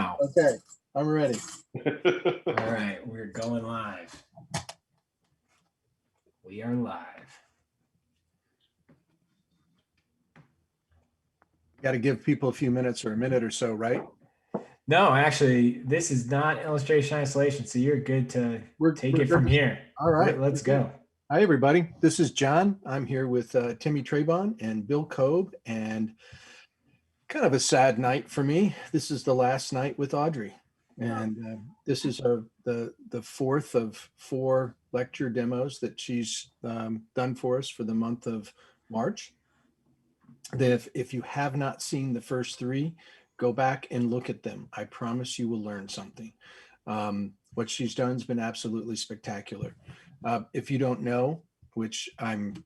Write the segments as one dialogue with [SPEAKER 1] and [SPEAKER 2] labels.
[SPEAKER 1] now.
[SPEAKER 2] Okay, I'm ready.
[SPEAKER 1] All right, we're going live. We are live.
[SPEAKER 2] Got to give people a few minutes or a minute or so, right?
[SPEAKER 1] No, actually, this is not illustration isolation, so you're good to take it from here.
[SPEAKER 2] All right.
[SPEAKER 1] Let's go.
[SPEAKER 2] Hi, everybody. This is John. I'm here with Timmy Trabon and Bill Kobe, and kind of a sad night for me. This is the last night with Audrey, and this is the fourth of 4 lecture demos that she's done for us for the month of March. That if you have not seen the first 3, go back and look at them. I promise you will learn something. What she's done has been absolutely spectacular. If you don't know, which I'm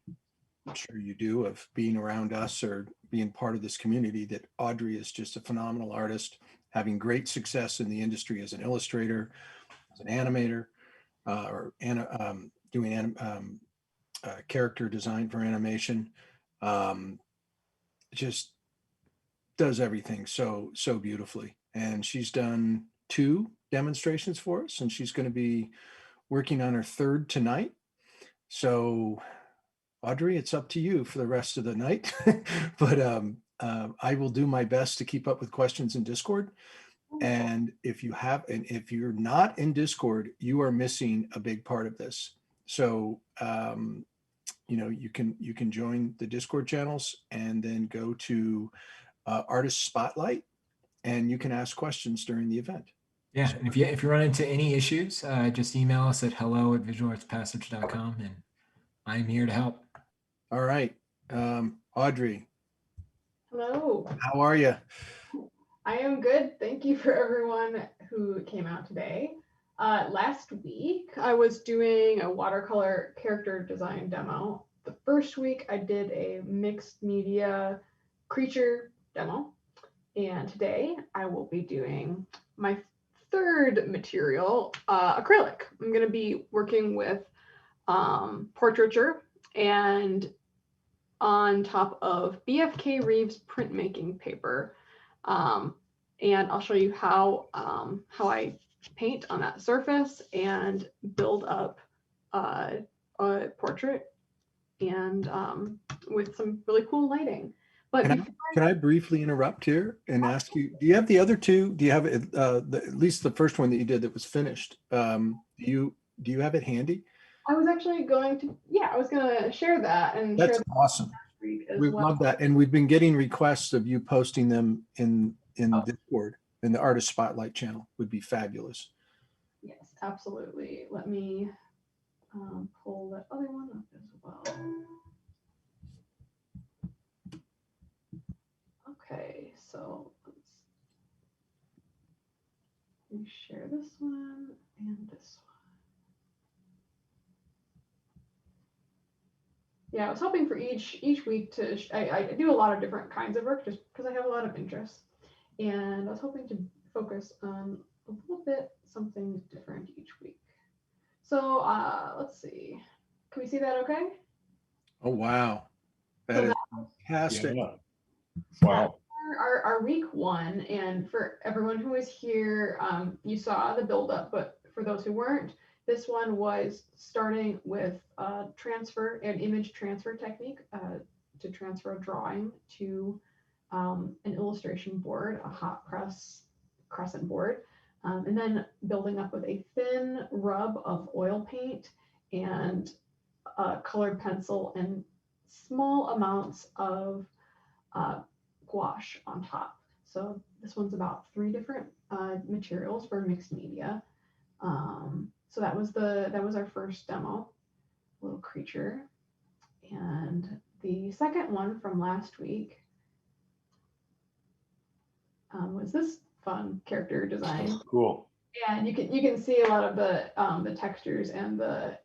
[SPEAKER 2] sure you do, of being around us or being part of this community, that Audrey is just a phenomenal artist, having great success in the industry as an illustrator, as an animator, doing character design for animation. Just does everything so beautifully. And she's done 2 demonstrations for us, and she's going to be working on her 3rd tonight. So Audrey, it's up to you for the rest of the night. But I will do my best to keep up with questions in Discord. And if you're not in Discord, you are missing a big part of this. So you can join the Discord channels and then go to Artist Spotlight, and you can ask questions during the event.
[SPEAKER 1] Yeah, and if you run into any issues, just email us at hello@visualartspassage.com, and I'm here to help.
[SPEAKER 2] All right, Audrey.
[SPEAKER 3] Hello.
[SPEAKER 2] How are you?
[SPEAKER 3] I am good. Thank you for everyone who came out today. Last week, I was doing a watercolor character design demo. The first week, I did a mixed media creature demo. And today, I will be doing my 3rd material, acrylic. I'm going to be working with portraiture and on top of BFK Reeves printmaking paper. And I'll show you how I paint on that surface and build up a portrait, and with some really cool lighting. But
[SPEAKER 2] can I briefly interrupt here and ask you, do you have the other 2? Do you have at least the first one that you did that was finished? Do you have it handy?
[SPEAKER 3] I was actually going to share that. And
[SPEAKER 2] that's
[SPEAKER 3] share
[SPEAKER 2] awesome. We love that. And we've been getting requests of you posting them in Discord, in the Artist Spotlight channel. Would be fabulous.
[SPEAKER 3] Yes, absolutely. Let me pull that other one up as well. Okay, so let me share this one and this one. Yeah, I was hoping for each week to, I do a lot of different kinds of work just because I have a lot of interests. And I was hoping to focus on a little bit something different each week. So let's see. Can we see that okay?
[SPEAKER 2] Oh, wow. That is fantastic.
[SPEAKER 4] Yeah. Wow.
[SPEAKER 3] Our week 1, and for everyone who was here, you saw the buildup, but for those who weren't, this one was starting with an image transfer technique to transfer a drawing to an illustration board, a hot press crescent board, and then building up with a thin rub of oil paint and colored pencil and small amounts of gouache on top. So this one's about 3 different materials for mixed media. So that was our first demo, little creature. And the second one from last week was this fun character design.
[SPEAKER 4] Cool.
[SPEAKER 3] And you can see a lot of the textures and the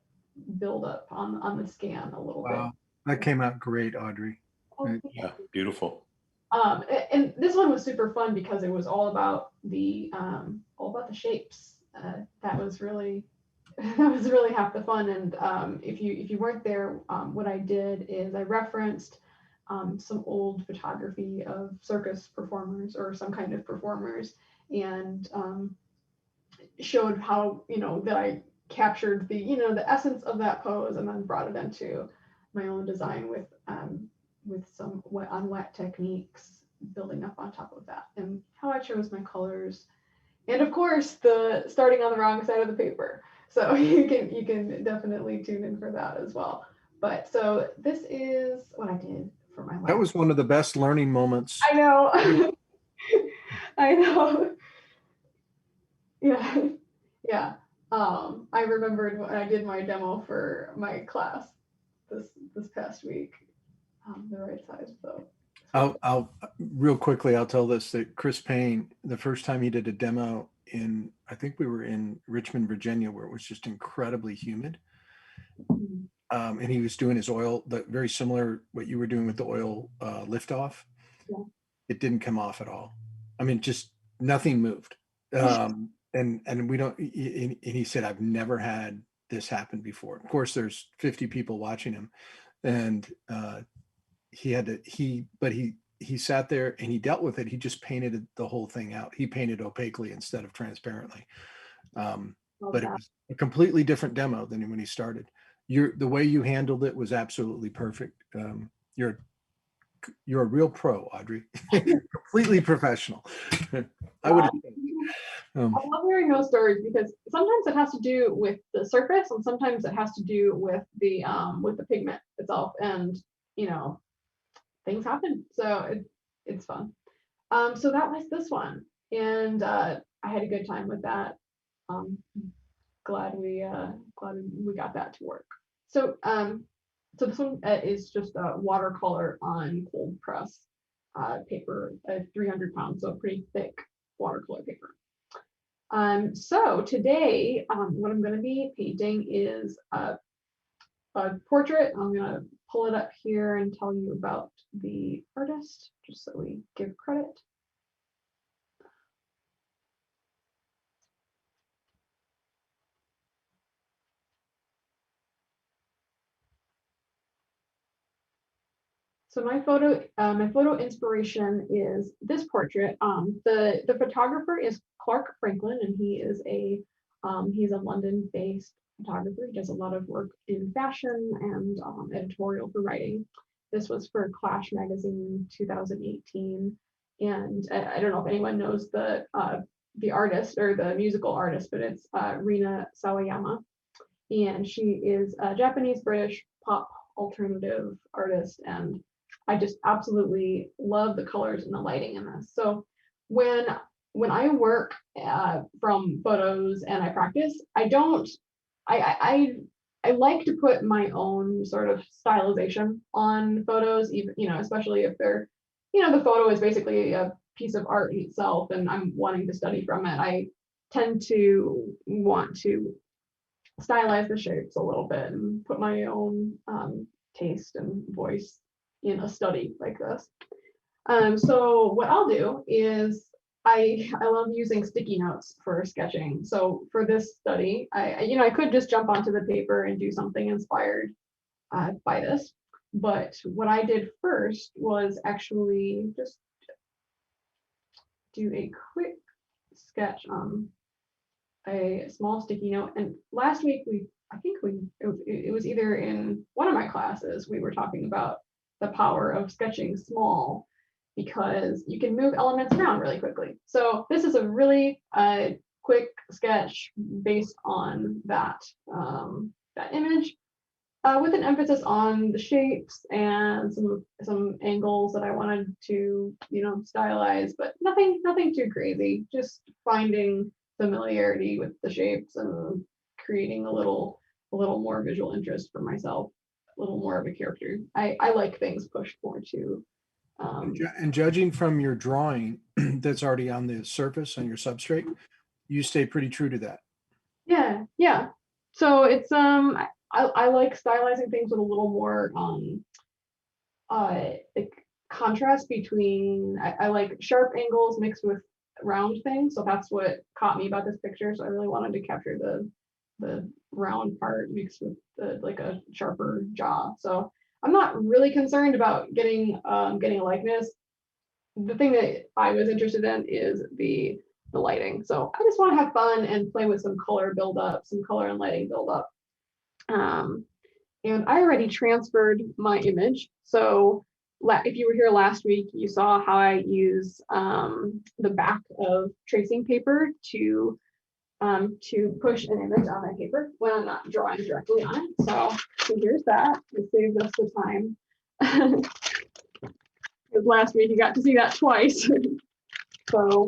[SPEAKER 3] buildup on the scan a little bit.
[SPEAKER 2] That came out great, Audrey.
[SPEAKER 3] Oh,
[SPEAKER 4] yeah, beautiful.
[SPEAKER 3] And this one was super fun because it was all about the shapes. That was really half the fun. And if you weren't there, what I did is I referenced some old photography of circus performers or some kind of performers, and showed how, that I captured the, the essence of that pose and then brought it into my own design with some wet on wet techniques, building up on top of that, and how I chose my colors. And of course, the starting on the wrong side of the paper. So you can definitely tune in for that as well. But so this is what I did for my last.
[SPEAKER 2] That was one of the best learning moments.
[SPEAKER 3] I know. I know. Yeah. Yeah. I remembered when I did my demo for my class this past week. The right size, so.
[SPEAKER 2] I'll real quickly, I'll tell this, that Chris Payne, the first time he did a demo in, I think we were in Richmond, Virginia, where it was just incredibly humid.
[SPEAKER 3] Mhm.
[SPEAKER 2] And he was doing his oil, very similar what you were doing with the oil liftoff.
[SPEAKER 3] Yeah.
[SPEAKER 2] It didn't come off at all. I mean, just nothing moved. And we don't, and he said, I've never had this happen before. Of course, there's 50 people watching him, and he sat there and he dealt with it. He just painted the whole thing out. He painted opaquely instead of transparently. But it was a completely different demo than when he started. The way you handled it was absolutely perfect. You're a real pro, Audrey. Completely professional. I would.
[SPEAKER 3] I love hearing those stories because sometimes it has to do with the surface and sometimes it has to do with the pigment itself, and things happen. So it's fun. So that was this one, and I had a good time with that. Glad we got that to work. So so this one is just a watercolor on cold press paper, 300 pounds, so pretty thick watercolor paper. So today, what I'm going to be painting is a portrait. I'm going to pull it up here and tell you about the artist, just so we give credit. So my photo inspiration is this portrait. The photographer is Clark Franklin, and he's a London-based photographer. He does a lot of work in fashion and editorial for writing. This was for Clash magazine 2018, and I don't know if anyone knows the artist or the musical artist, but it's Rina Sawayama, and she is a Japanese British pop alternative artist, and I just absolutely love the colors and the lighting in this. So when I work from photos and I practice, I like to put my own sort of stylization on photos, even, especially if they're, the photo is basically a piece of art in itself and I'm wanting to study from it. I tend to want to stylize the shapes a little bit and put my own taste and voice in a study like this. So what I'll do is I love using sticky notes for sketching. So for this study, I could just jump onto the paper and do something inspired by this. But what I did first was actually just do a quick sketch on a small sticky note. And last week it was either in one of my classes, we were talking about the power of sketching small because you can move elements around really quickly. So this is a really quick sketch based on that image with an emphasis on the shapes and some angles that I wanted to stylize, but nothing too crazy, just finding familiarity with the shapes and creating a little more visual interest for myself, a little more of a character. I like things pushed more to.
[SPEAKER 2] And judging from your drawing that's already on the surface on your substrate, you stay pretty true to that.
[SPEAKER 3] Yeah. So it's I like stylizing things with a little more like contrast between. I like sharp angles mixed with round things, so that's what caught me about this picture. So I really wanted to capture the round part mixed with like a sharper jaw. So I'm not really concerned about getting a likeness. The thing that I was interested in is the the lighting. So I just want to have fun and play with some color buildup, some color and lighting buildup. And I already transferred my image. So if you were here last week, you saw how I use the back of tracing paper to push an image on that paper when I'm not drawing directly on it. So here's that. It saves us the time. Because last week you got to see that twice. So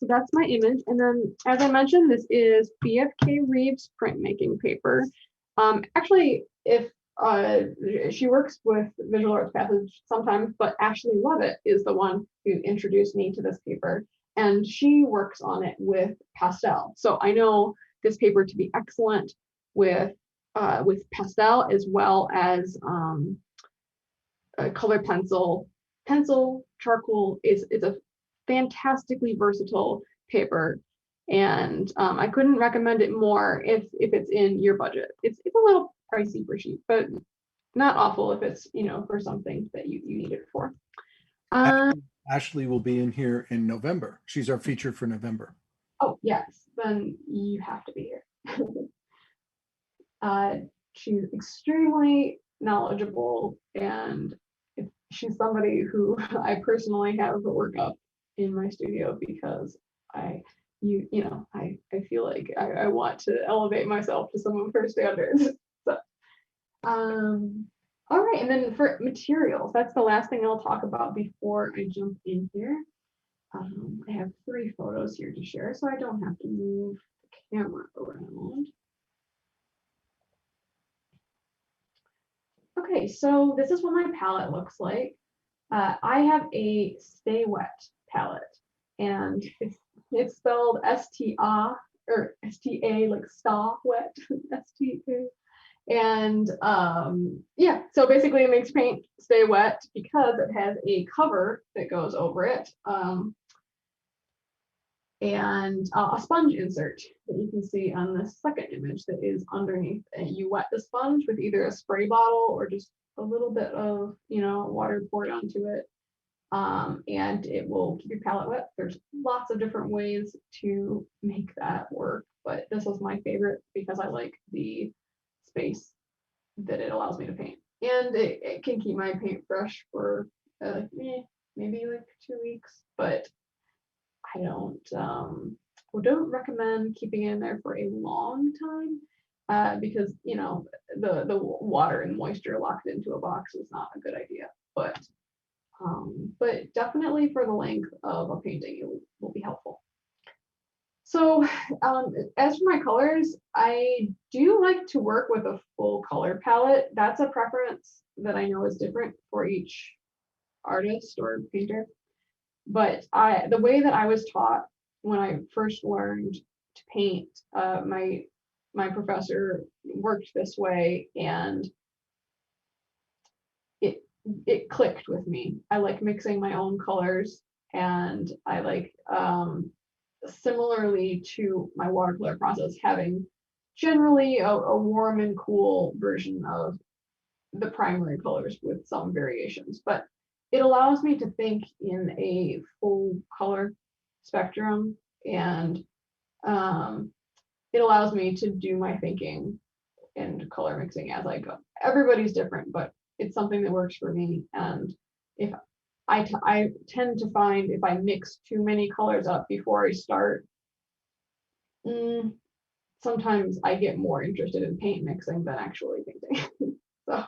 [SPEAKER 3] that's my image. And then, as I mentioned, this is BFK Reeves printmaking paper. Actually, if she works with Visual Arts Passage sometimes, but Ashley Lovett is the one who introduced me to this paper, and she works on it with pastel. So I know this paper to be excellent with pastel, as well as colored pencil. Charcoal is a fantastically versatile paper, and I couldn't recommend it more if it's in your budget. It's a little pricey for cheap, but not awful if it's, for something that you need it for.
[SPEAKER 2] Ashley will be in here in November. She's our feature for November.
[SPEAKER 3] Oh yes, then you have to be here. She's extremely knowledgeable, and she's somebody who I personally have work up in my studio because I feel like I want to elevate myself to some of her standards. So, all right, and then for materials, that's the last thing I'll talk about before I jump in here. I have 3 photos here to share, so I don't have to move the camera around. Okay, so this is what my palette looks like. I have a Stay Wet palette, and it's spelled S-T-A, or S-T-A, like sta wet, S-T-A. And yeah, so basically it makes paint stay wet because it has a cover that goes over it, and a sponge insert that you can see on the second image that is underneath. And you wet the sponge with either a spray bottle or just a little bit of water poured onto it, and it will keep your palette wet. There's lots of different ways to make that work, but this is my favorite because I like the space that it allows me to paint, and it can keep my paint fresh for maybe like 2 weeks, but I don't recommend keeping it in there for a long time, because the water and moisture locked into a box is not a good idea, but definitely for the length of a painting it will be helpful. So as for my colors, I do like to work with a full color palette. That's a preference that I know is different for each artist or painter. But the way that I was taught when I first learned to paint, my professor worked this way, and it clicked with me. I like mixing my own colors, and I like similarly to my watercolor process, having generally a warm and cool version of the primary colors with some variations, but it allows me to think in a full color spectrum, and it allows me to do my thinking and color mixing as I go. Everybody's different, but it's something that works for me. And if I tend to find if I mix too many colors up before I start, sometimes I get more interested in paint mixing than actually painting. So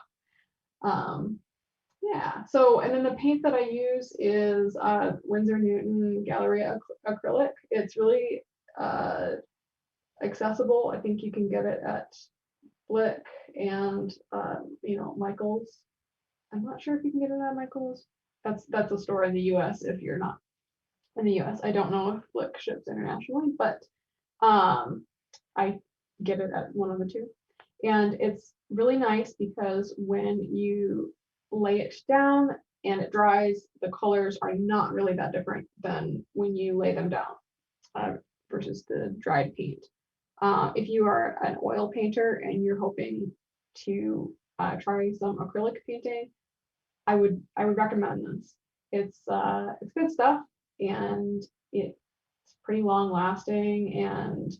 [SPEAKER 3] yeah, so and then the paint that I use is Winsor Newton Galleria acrylic. It's really accessible. I think you can get it at Blick and Michael's. I'm not sure if you can get it at Michael's. That's a store in the US if you're not in the US. I don't know if Blick ships internationally, but I get it at one of the two. And it's really nice because when you lay it down and it dries, the colors are not really that different than when you lay them down versus the dried paint. If you are an oil painter and you're hoping to try some acrylic painting, I would recommend this. It's good stuff, and it's pretty long lasting, and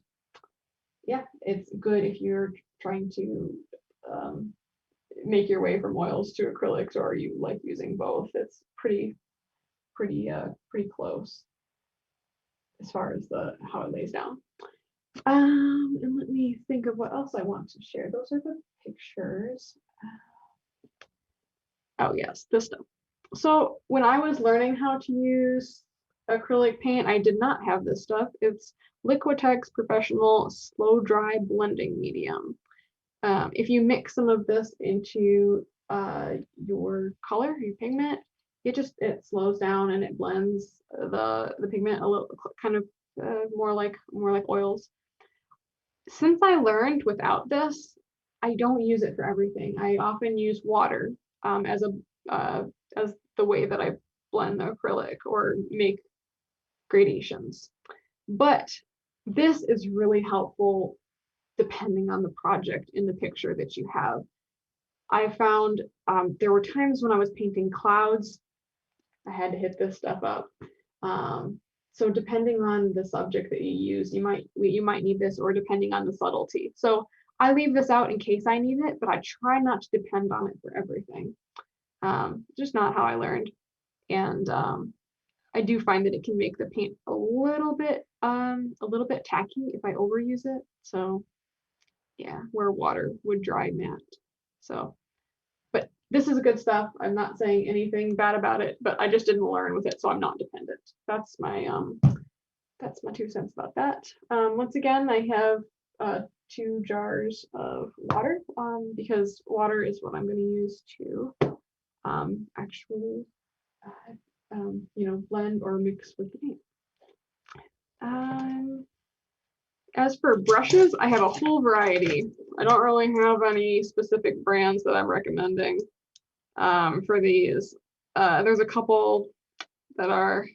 [SPEAKER 3] yeah, it's good if you're trying to make your way from oils to acrylics, or you like using both. It's pretty close as far as how it lays down. And let me think of what else I want to share. Those are the pictures. Oh yes, this stuff. So when I was learning how to use acrylic paint, I did not have this stuff. It's Liquitex Professional Slow Dry Blending Medium. If you mix some of this into your color, your pigment, it slows down and it blends the pigment a little, kind of more like oils. Since I learned without this, I don't use it for everything. I often use water as the way that I blend the acrylic or make gradations. But this is really helpful depending on the project in the picture that you have. I found there were times when I was painting clouds, I had to hit this stuff up. So depending on the subject that you use, you might need this, or depending on the subtlety. So I leave this out in case I need it, but I try not to depend on it for everything. Just not how I learned. And I do find that it can make the paint a little bit tacky if I overuse it. So yeah, where water would dry matte. So, but this is good stuff. I'm not saying anything bad about it, but I just didn't learn with it, so I'm not dependent. That's my 2 cents about that. Once again, I have 2 jars of water because water is what I'm going to use to actually blend or mix with the paint. As for brushes, I have a whole variety. I don't really have any specific brands that I'm recommending for these. There's a couple that are,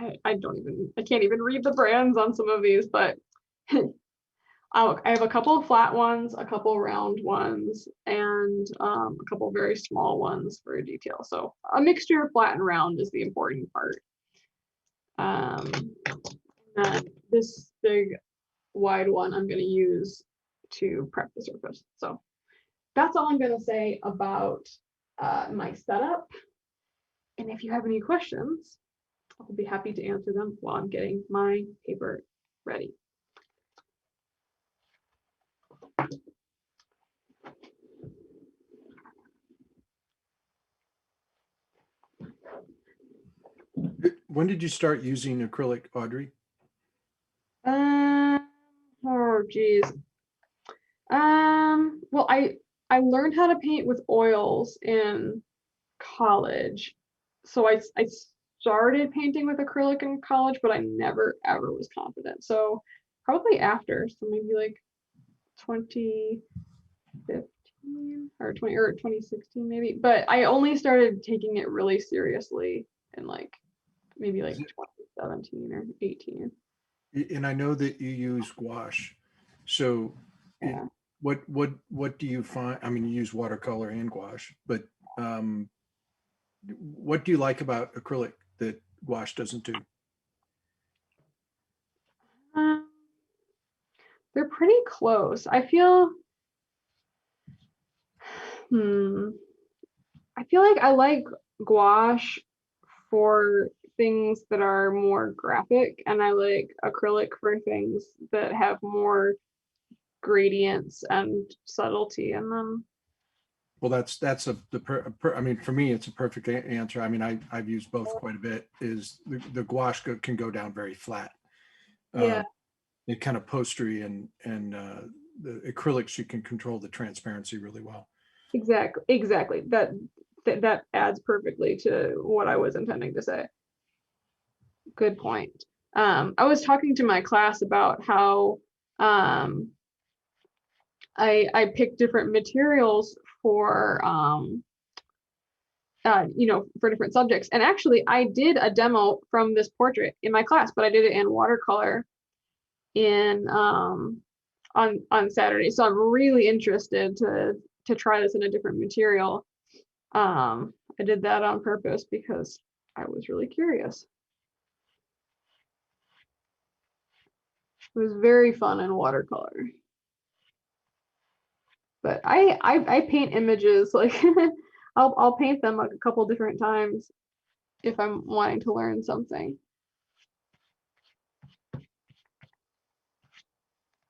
[SPEAKER 3] I can't even read the brands on some of these, but I have a couple of flat ones, a couple of round ones, and a couple of very small ones for detail. So a mixture of flat and round is the important part. This big wide one I'm going to use to prep the surface. So that's all I'm going to say about my setup. And if you have any questions, I'll be happy to answer them while I'm getting my paper ready.
[SPEAKER 2] When did you start using acrylic, Audrey?
[SPEAKER 3] Oh geez. Well, I learned how to paint with oils in college. So I started painting with acrylic in college, but I never ever was confident. So probably after, so maybe like 2015 or 2016 maybe. But I only started taking it really seriously in maybe 2017 or 18.
[SPEAKER 2] And I know that you use gouache. So
[SPEAKER 3] Yeah.
[SPEAKER 2] what do you find? I mean, you use watercolor and gouache, but what do you like about acrylic that gouache doesn't do?
[SPEAKER 3] They're pretty close. I feel like I like gouache for things that are more graphic, and I like acrylic for things that have more gradients and subtlety in them.
[SPEAKER 2] Well, I mean, for me, it's a perfect answer. I mean, I've used both quite a bit. Is the gouache can go down very flat.
[SPEAKER 3] Yeah.
[SPEAKER 2] It kind of postery, and the acrylics, you can control the transparency really well.
[SPEAKER 3] Exactly. That adds perfectly to what I was intending to say. Good point. I was talking to my class about how I picked different materials for for different subjects. And actually I did a demo from this portrait in my class, but I did it in watercolor on Saturday. So I'm really interested to try this in a different material. I did that on purpose because I was really curious. It was very fun in watercolor. But I paint images like I'll paint them like a couple different times if I'm wanting to learn something.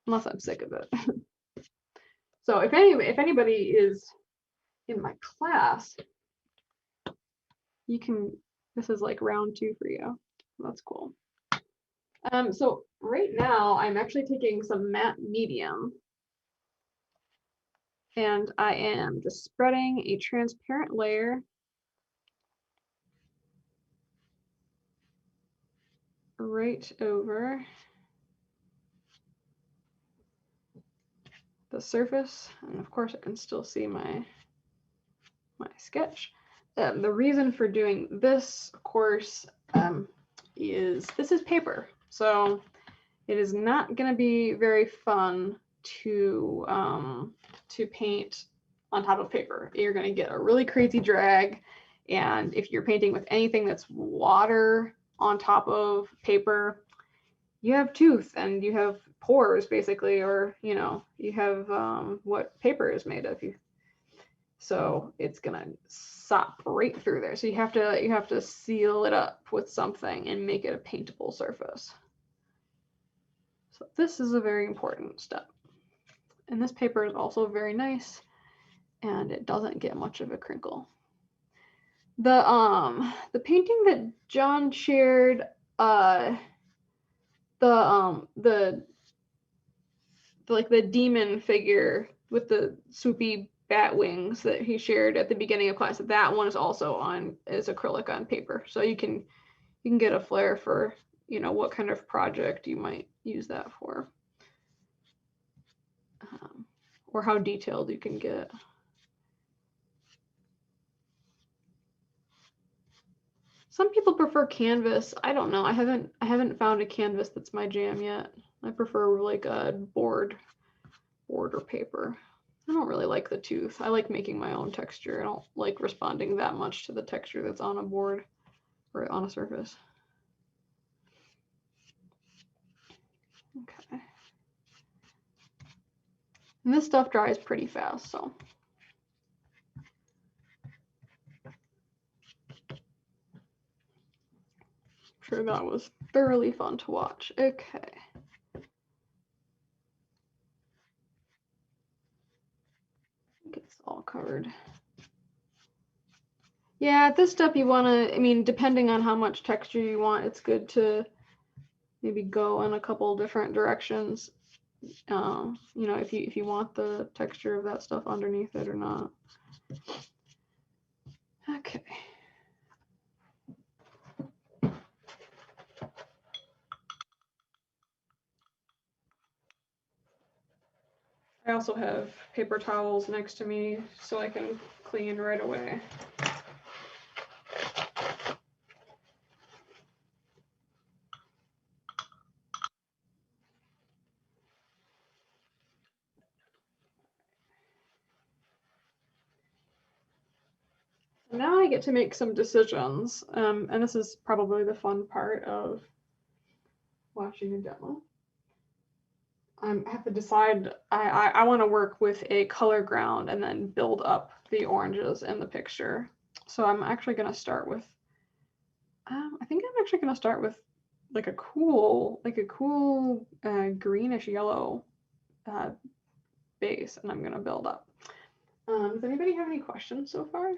[SPEAKER 3] Unless I'm sick of it. So if anybody is in my class, you can, this is like round 2 for you. That's cool. So right now I'm actually taking some matte medium and I am just spreading a transparent layer right over the surface, and of course I can still see my sketch. The reason for doing this, of course, is this is paper, so it is not going to be very fun to paint on top of paper. You're going to get a really crazy drag, and if you're painting with anything that's water on top of paper, you have tooth and you have pores basically, or you have what paper is made of. So it's gonna sop right through there. So you have to seal it up with something and make it a paintable surface. So this is a very important step. And this paper is also very nice and it doesn't get much of a crinkle. The painting that John shared, the demon figure with the swoopy bat wings that he shared at the beginning of class, that one is also is acrylic on paper. So you can get a flair for what kind of project you might use that for, or how detailed you can get. Some people prefer canvas. I don't know. I haven't found a canvas that's my jam yet. I prefer like a board or paper. I don't really like the tooth. I like making my own texture. I don't like responding that much to the texture that's on a board or on a surface. Okay. And this stuff dries pretty fast, so. I'm sure that was thoroughly fun to watch. Okay. It's all covered. Yeah, this step you want to, depending on how much texture you want, it's good to maybe go in a couple different directions. If you want the texture of that stuff underneath it or not. Okay. I also have paper towels next to me so I can clean right away. Now I get to make some decisions, and this is probably the fun part of watching a demo. I have to decide, I want to work with a color ground and then build up the oranges in the picture. So I'm actually going to start with, I think I'm actually going to start with like a cool greenish yellow base, and I'm going to build up. Does anybody have any questions so far?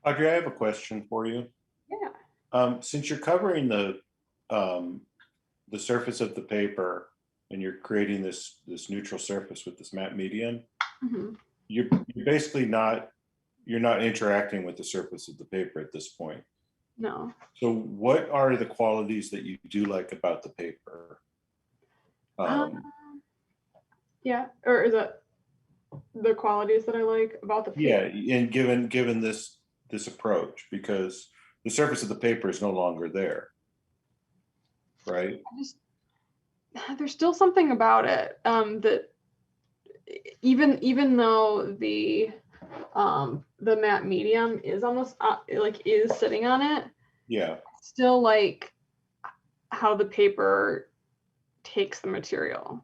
[SPEAKER 4] Audrey, I have a question for you.
[SPEAKER 3] Yeah.
[SPEAKER 4] Since you're covering the surface of the paper and you're creating this neutral surface with this matte medium,
[SPEAKER 3] Mm-hmm.
[SPEAKER 4] you're basically not interacting with the surface of the paper at this point.
[SPEAKER 3] No.
[SPEAKER 4] So what are the qualities that you do like about the paper?
[SPEAKER 3] Yeah, or is that the qualities that I like about the paper?
[SPEAKER 4] Yeah, and given this approach, because the surface of the paper is no longer there, right?
[SPEAKER 3] There's still something about it that even though the matte medium is almost is sitting on it,
[SPEAKER 4] Yeah.
[SPEAKER 3] still like
[SPEAKER 5] how the paper takes the material.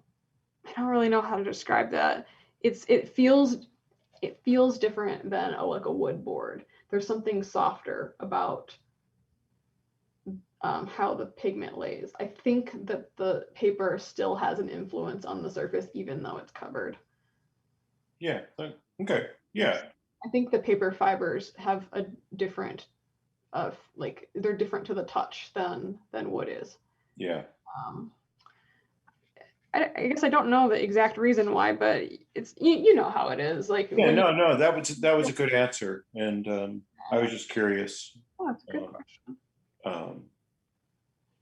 [SPEAKER 5] I don't really know how to describe that. It feels different than like a wood board. There's something softer about how the pigment lays. I think that the paper still has an influence on the surface, even though it's covered.
[SPEAKER 4] Yeah. Okay. Yeah.
[SPEAKER 5] I think the paper fibers have a different, like they're different to the touch than wood is.
[SPEAKER 4] Yeah.
[SPEAKER 5] I guess I don't know the exact reason why, but it's you know how it is. Like
[SPEAKER 4] Yeah.
[SPEAKER 5] when
[SPEAKER 4] No. That was a good answer, and I was just curious.
[SPEAKER 5] oh, that's a good question.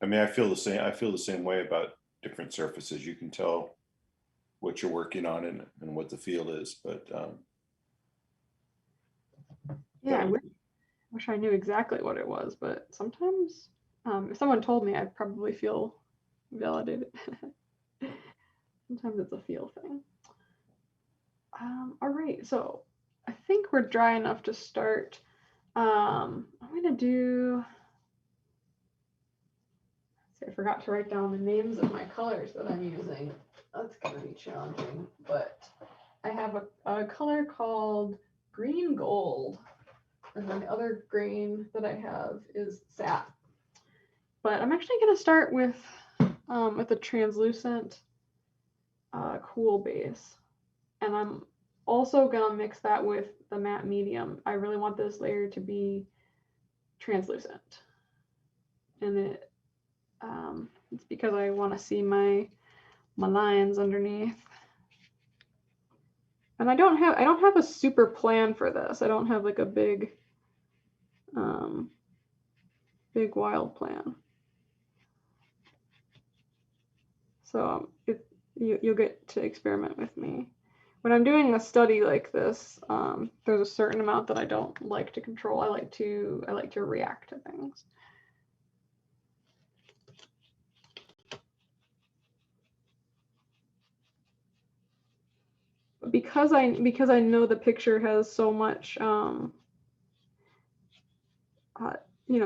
[SPEAKER 4] I mean, I feel the same. I feel the same way about different surfaces. You can tell what you're working on and what the feel is, but
[SPEAKER 5] Yeah, I wish I knew exactly what it was, but sometimes if someone told me, I'd probably feel validated. Sometimes it's a feel thing. All right, so I think we're dry enough to start. I'm gonna do. See, I forgot to write down the names of my colors that I'm using. That's gonna be challenging, but I have a color called green gold, and then the other green that I have is sap. But I'm actually gonna start with a translucent cool base, and I'm also gonna mix that with the matte medium. I really want this layer to be translucent, and it's because I want to see my lines underneath. And I don't have a super plan for this. I don't have like a big wild plan. So you'll get to experiment with me. When I'm doing a study like this, there's a certain amount that I don't like to control. I like to react to things. But because I know the picture has so much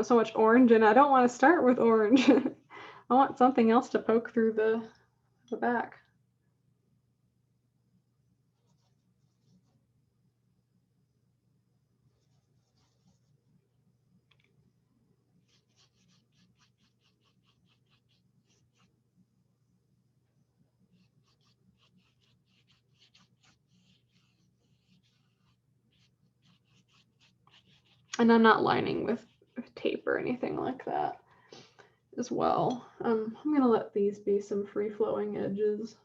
[SPEAKER 5] so much orange, and I don't want to start with orange. I want something else to poke through the back. And I'm not lining with tape or anything like that as well. I'm going to let these be some free-flowing edges.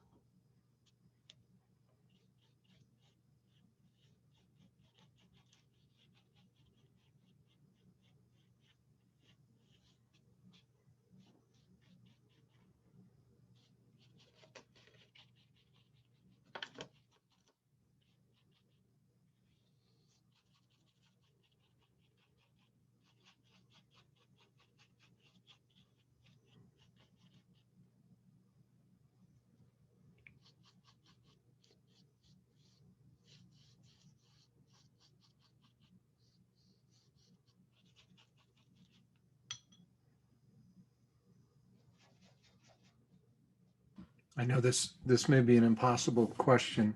[SPEAKER 2] I know this may be an impossible question,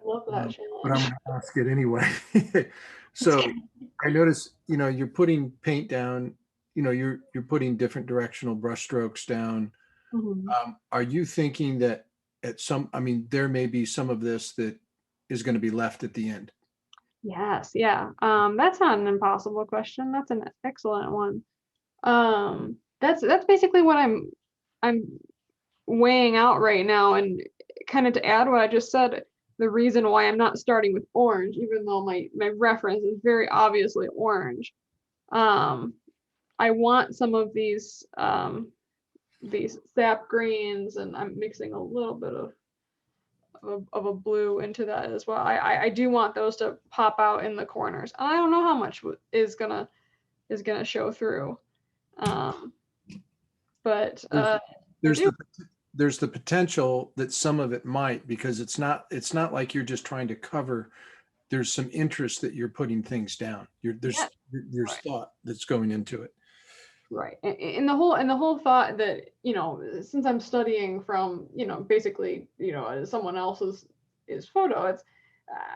[SPEAKER 5] I love that
[SPEAKER 2] but I'm
[SPEAKER 5] challenge.
[SPEAKER 2] going to ask it anyway. So I notice, you're putting paint down, you're putting different directional brush strokes down. Are you thinking that there may be some of this that is going to be left at the end?
[SPEAKER 5] Yes, yeah. That's not an impossible question. That's an excellent one. That's basically what I'm weighing out right now, and kind of to add what I just said, the reason why I'm not starting with orange, even though my reference is very obviously orange. I want some of these sap greens, and I'm mixing a little bit of a blue into that as well. I do want those to pop out in the corners. I don't know how much is gonna show through, but
[SPEAKER 2] there's the potential that some of it might, because it's not like you're just trying to cover. There's some interest that you're putting things down. There's
[SPEAKER 5] right.
[SPEAKER 2] thought that's going into it.
[SPEAKER 5] Right. And the whole thought that, since I'm studying from, basically, someone else's photo, it's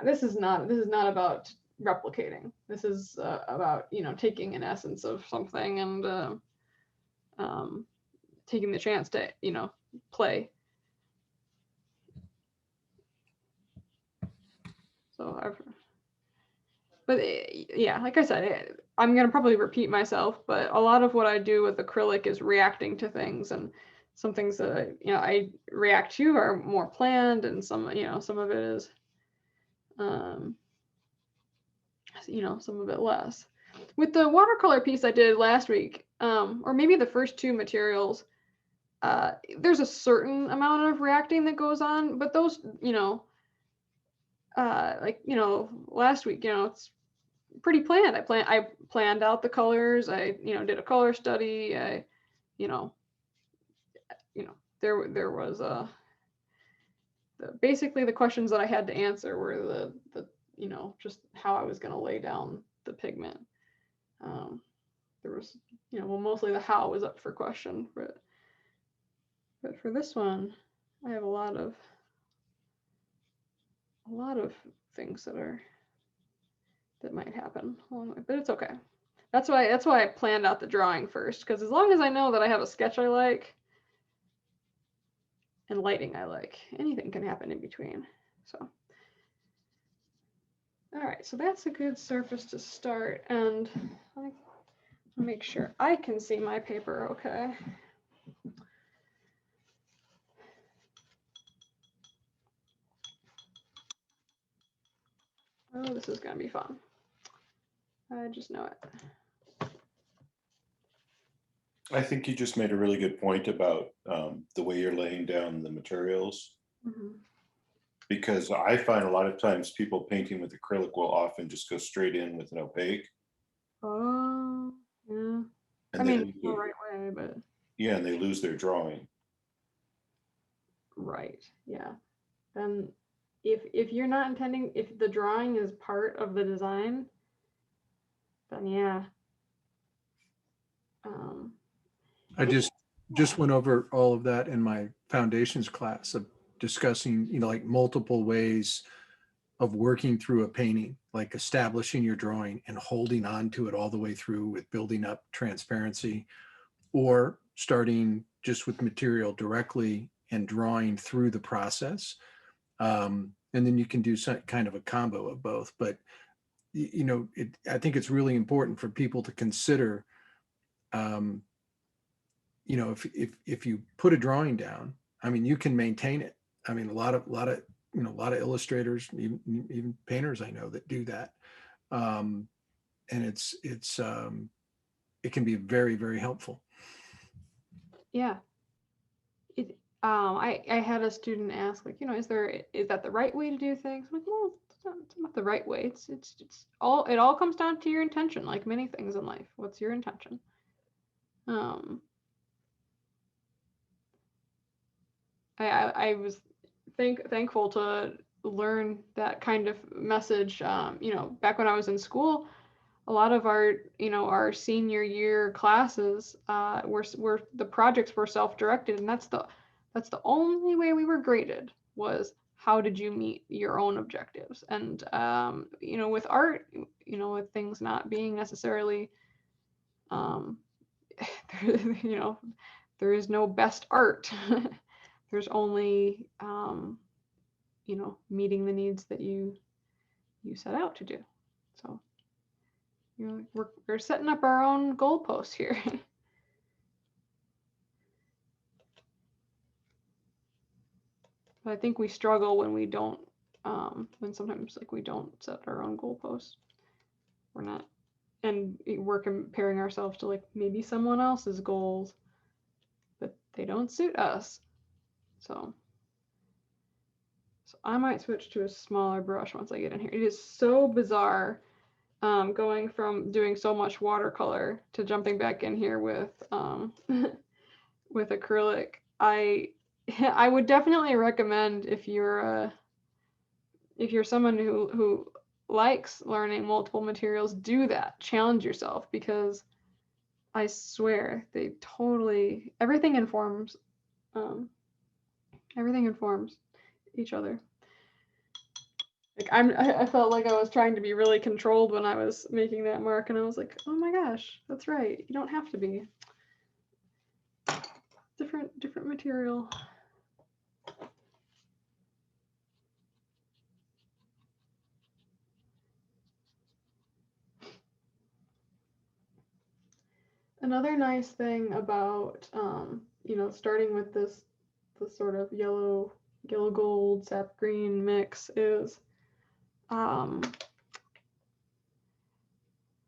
[SPEAKER 5] this is not about replicating. This is about, taking an essence of something and taking the chance to, play. So yeah, like I said, I'm going to probably repeat myself, but a lot of what I do with acrylic is reacting to things, and some things that I react to are more planned, and some of it is some of it less. With the watercolor piece I did last week, or maybe the first two materials, there's a certain amount of reacting that goes on, but those, last week, it's pretty planned. I planned out the colors. I did a color study. There was basically the questions that I had to answer were the just how I was going to lay down the pigment. There was mostly the how was up for question, but for this one I have a lot of things that might happen along the way, but it's okay. That's why I planned out the drawing first, because as long as I know that I have a sketch I like and lighting I like, anything can happen in between. So, all right, so that's a good surface to start, and I make sure I can see my paper okay. Oh, this is gonna be fun. I just know it.
[SPEAKER 4] I think you just made a really good point about the way you're laying down the materials.
[SPEAKER 5] Mm-hmm.
[SPEAKER 4] Because I find a lot of times people painting with acrylic will often just go straight in with an opaque.
[SPEAKER 5] Oh, yeah.
[SPEAKER 4] And
[SPEAKER 5] I mean, the right way, but
[SPEAKER 4] yeah, and they lose their drawing.
[SPEAKER 5] right, yeah. Then if you're not intending, if the drawing is part of the design, then yeah.
[SPEAKER 2] I just went over all of that in my foundations class of discussing, like multiple ways of working through a painting, like establishing your drawing and holding on to it all the way through with building up transparency, or starting just with material directly and drawing through the process. And then you can do some kind of a combo of both. But, I think it's really important for people to consider, if you put a drawing down, I mean, you can maintain it. I mean, a lot of illustrators, even painters I know that do that. And it can be very, very helpful.
[SPEAKER 5] Yeah. I had a student ask, like, is that the right way to do things? I'm like, well, it's not the right way. It all comes down to your intention, like many things in life. What's your intention? I was thankful to learn that kind of message. Back when I was in school, a lot of our senior year classes were the projects were self-directed, and that's the only way we were graded, was how did you meet your own objectives. And with art, with things not being necessarily there is no best art. There's only meeting the needs that you set out to do. So we're setting up our own goalposts here. But I think we struggle when we don't, when sometimes we don't set our own goalposts. We're not, and we're comparing ourselves to maybe someone else's goals, but they don't suit us. So I might switch to a smaller brush once I get in here. It is so bizarre going from doing so much watercolor to jumping back in here with with acrylic. I would definitely recommend, if you're someone who likes learning multiple materials, do that. Challenge yourself, because I swear they totally, everything informs each other. Like I felt like I was trying to be really controlled when I was making that mark, and I was like, oh my gosh, that's right. You don't have to be. Different material. Another nice thing about starting with this sort of yellow gold sap green mix is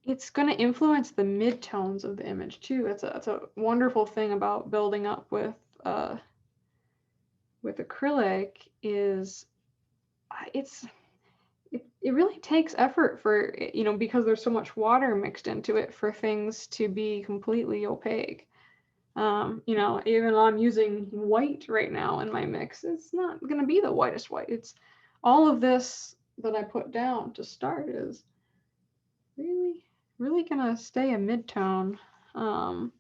[SPEAKER 5] it's going to influence the midtones of the image too. That's a wonderful thing about building up with acrylic is it really takes effort for, because there's so much water mixed into it, for things to be completely opaque. Even though I'm using white right now in my mix, it's not going to be the whitest white. It's all of this that I put down to start is really, really going to stay a mid-tone. And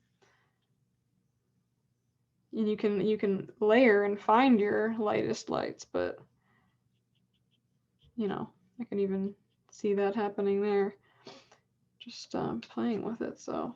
[SPEAKER 5] you can layer and find your lightest lights, but I can even see that happening there. Just playing with it, so.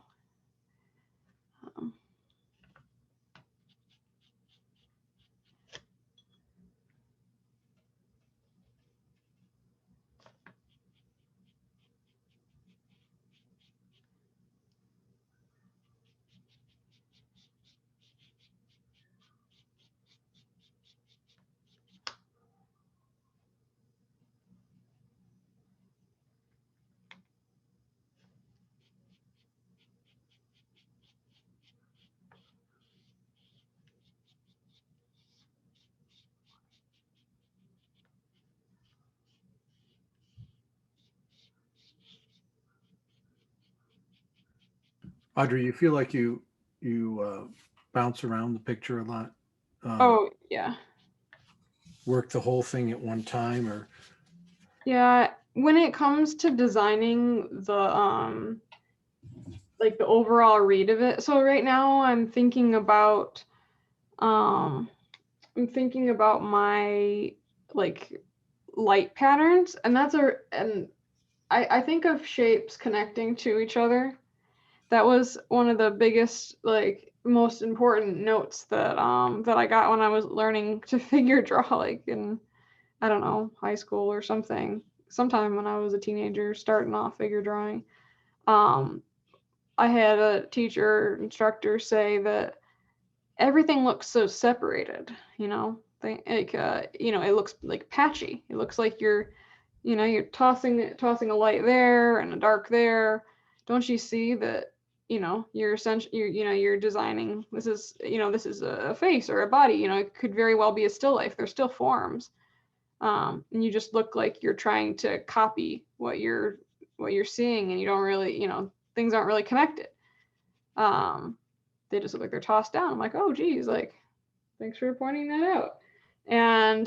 [SPEAKER 2] Audrey, you feel like you bounce around the picture a lot?
[SPEAKER 5] Oh, yeah.
[SPEAKER 2] Work the whole thing at one time, or?
[SPEAKER 5] Yeah, when it comes to designing the like the overall read of it. So right now I'm thinking about my like light patterns, and I think of shapes connecting to each other. That was one of the biggest, like, most important notes that I got when I was learning to figure draw, like in, I don't know, high school or something. Sometime when I was a teenager starting off figure drawing. I had a instructor say that everything looks so separated, it looks like patchy. It looks like you're tossing a light there and a dark there. Don't you see that, you're essentially, you're designing, this is a face or a body, it could very well be a still life. They're still forms. And you just look like you're trying to copy what you're seeing, and you don't really, things aren't really connected. They just look like they're tossed down. I'm like, oh geez, like, thanks for pointing that out. And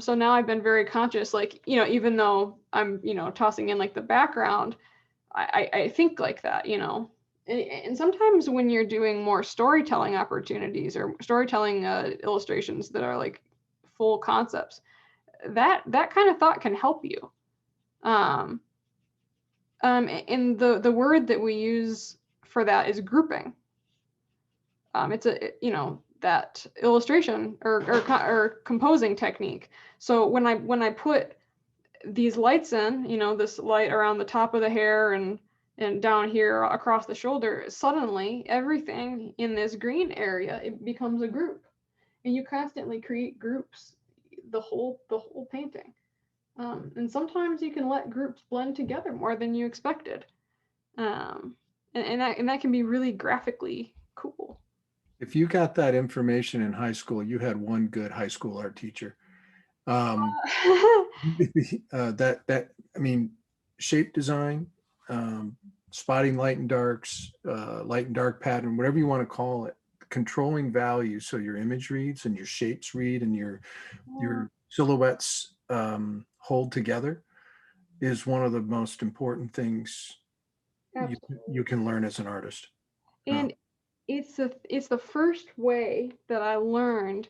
[SPEAKER 5] so now I've been very conscious, like, even though I'm, tossing in like the background, I think like that, and sometimes when you're doing more storytelling opportunities or storytelling illustrations that are like full concepts, that kind of thought can help you. And the word that we use for that is grouping. It's that illustration or composing technique. So when I put these lights in, this light around the top of the hair and down here across the shoulder, suddenly everything in this green area, it becomes a group, and you constantly create groups the whole painting. And sometimes you can let groups blend together more than you expected. And that can be really graphically cool.
[SPEAKER 2] If you got that information in high school, you had one good high school art teacher. I mean, shape design, spotting light and darks, light and dark pattern, whatever you want to call it, controlling values so your image reads and your shapes read and your silhouettes hold together is one of the most important things you can learn as an artist.
[SPEAKER 5] And it's the first way that I learned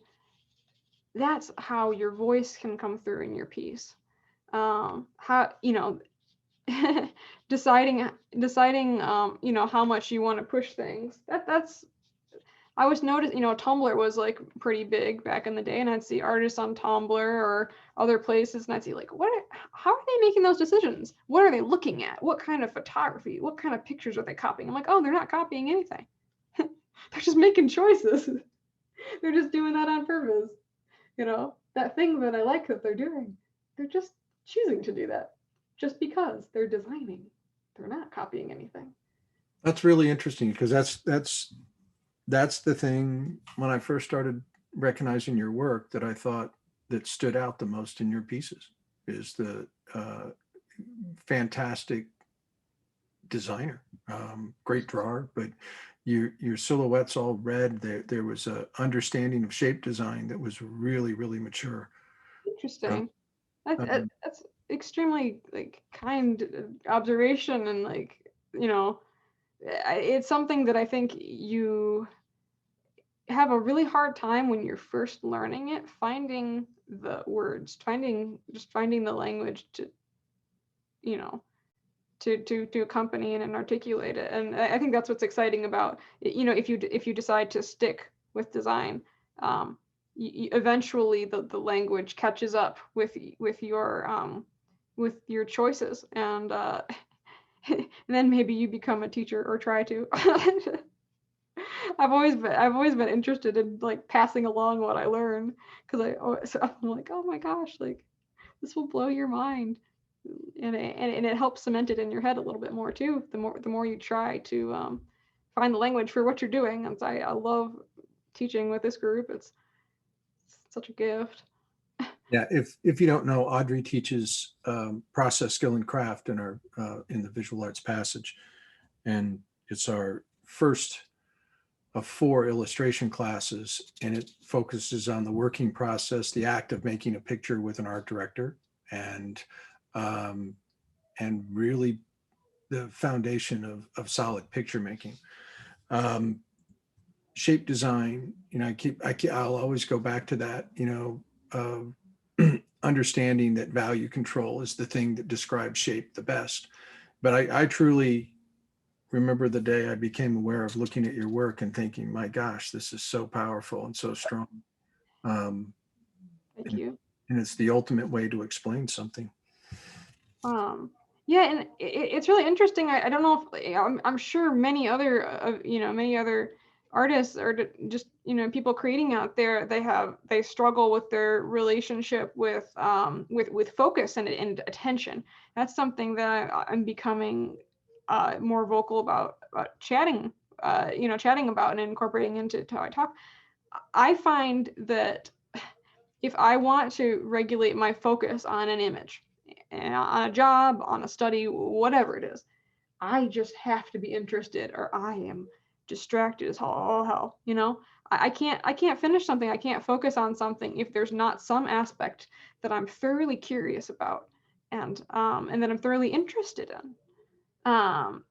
[SPEAKER 5] that's how your voice can come through in your piece. How, deciding how much you want to push things. That's I was noticed, Tumblr was like pretty big back in the day, and I'd see artists on Tumblr or other places, and I'd see like, how are they making those decisions? What are they looking at? What kind of photography? What kind of pictures are they copying? I'm like, oh, they're not copying anything. They're just making choices. They're just doing that on purpose. That thing that I like that they're doing. They're just choosing to do that just because they're designing. They're not copying anything.
[SPEAKER 2] That's really interesting because that's the thing when I first started recognizing your work that I thought that stood out the most in your pieces is the fantastic designer, great drawer, but your silhouettes all red. There was a understanding of shape design that was really, really mature.
[SPEAKER 5] Interesting.
[SPEAKER 2] Um,
[SPEAKER 5] That's extremely like kind observation, and like it's something that I think you have a really hard time when you're first learning it, finding the words, finding the language to you know to accompany and articulate it. And I think that's what's exciting about if you decide to stick with design, eventually the language catches up with your choices, and and then maybe you become a teacher or try to. I've always been interested in like passing along what I learn, because I'm like, oh my gosh, like this will blow your mind, and it helps cement it in your head a little bit more too. The more you try to find the language for what you're doing. And I love teaching with this group. It's such a gift.
[SPEAKER 2] Yeah, if you don't know, Audrey teaches process, skill, and craft in our in the visual arts passage, and it's our first of 4 illustration classes, and it focuses on the working process, the act of making a picture with an art director, and um, really the foundation of solid picture making. Shape design, I'll always go back to that, understanding that value control is the thing that describes shape the best. But I truly remember the day I became aware of looking at your work and thinking, my gosh, this is so powerful and so strong.
[SPEAKER 5] Thank you.
[SPEAKER 2] And it's the ultimate way to explain something.
[SPEAKER 5] Yeah, and it's really interesting. I don't know if I'm sure many other many other artists or just people creating out there, they struggle with their relationship with focus and attention. That's something that I'm becoming more vocal about chatting about and incorporating into how I talk. I find that if I want to regulate my focus on an image, on a job, on a study, whatever it is, I just have to be interested, or I am distracted as all hell. I can't finish something. I can't focus on something if there's not some aspect that I'm thoroughly curious about, and that I'm thoroughly interested in. And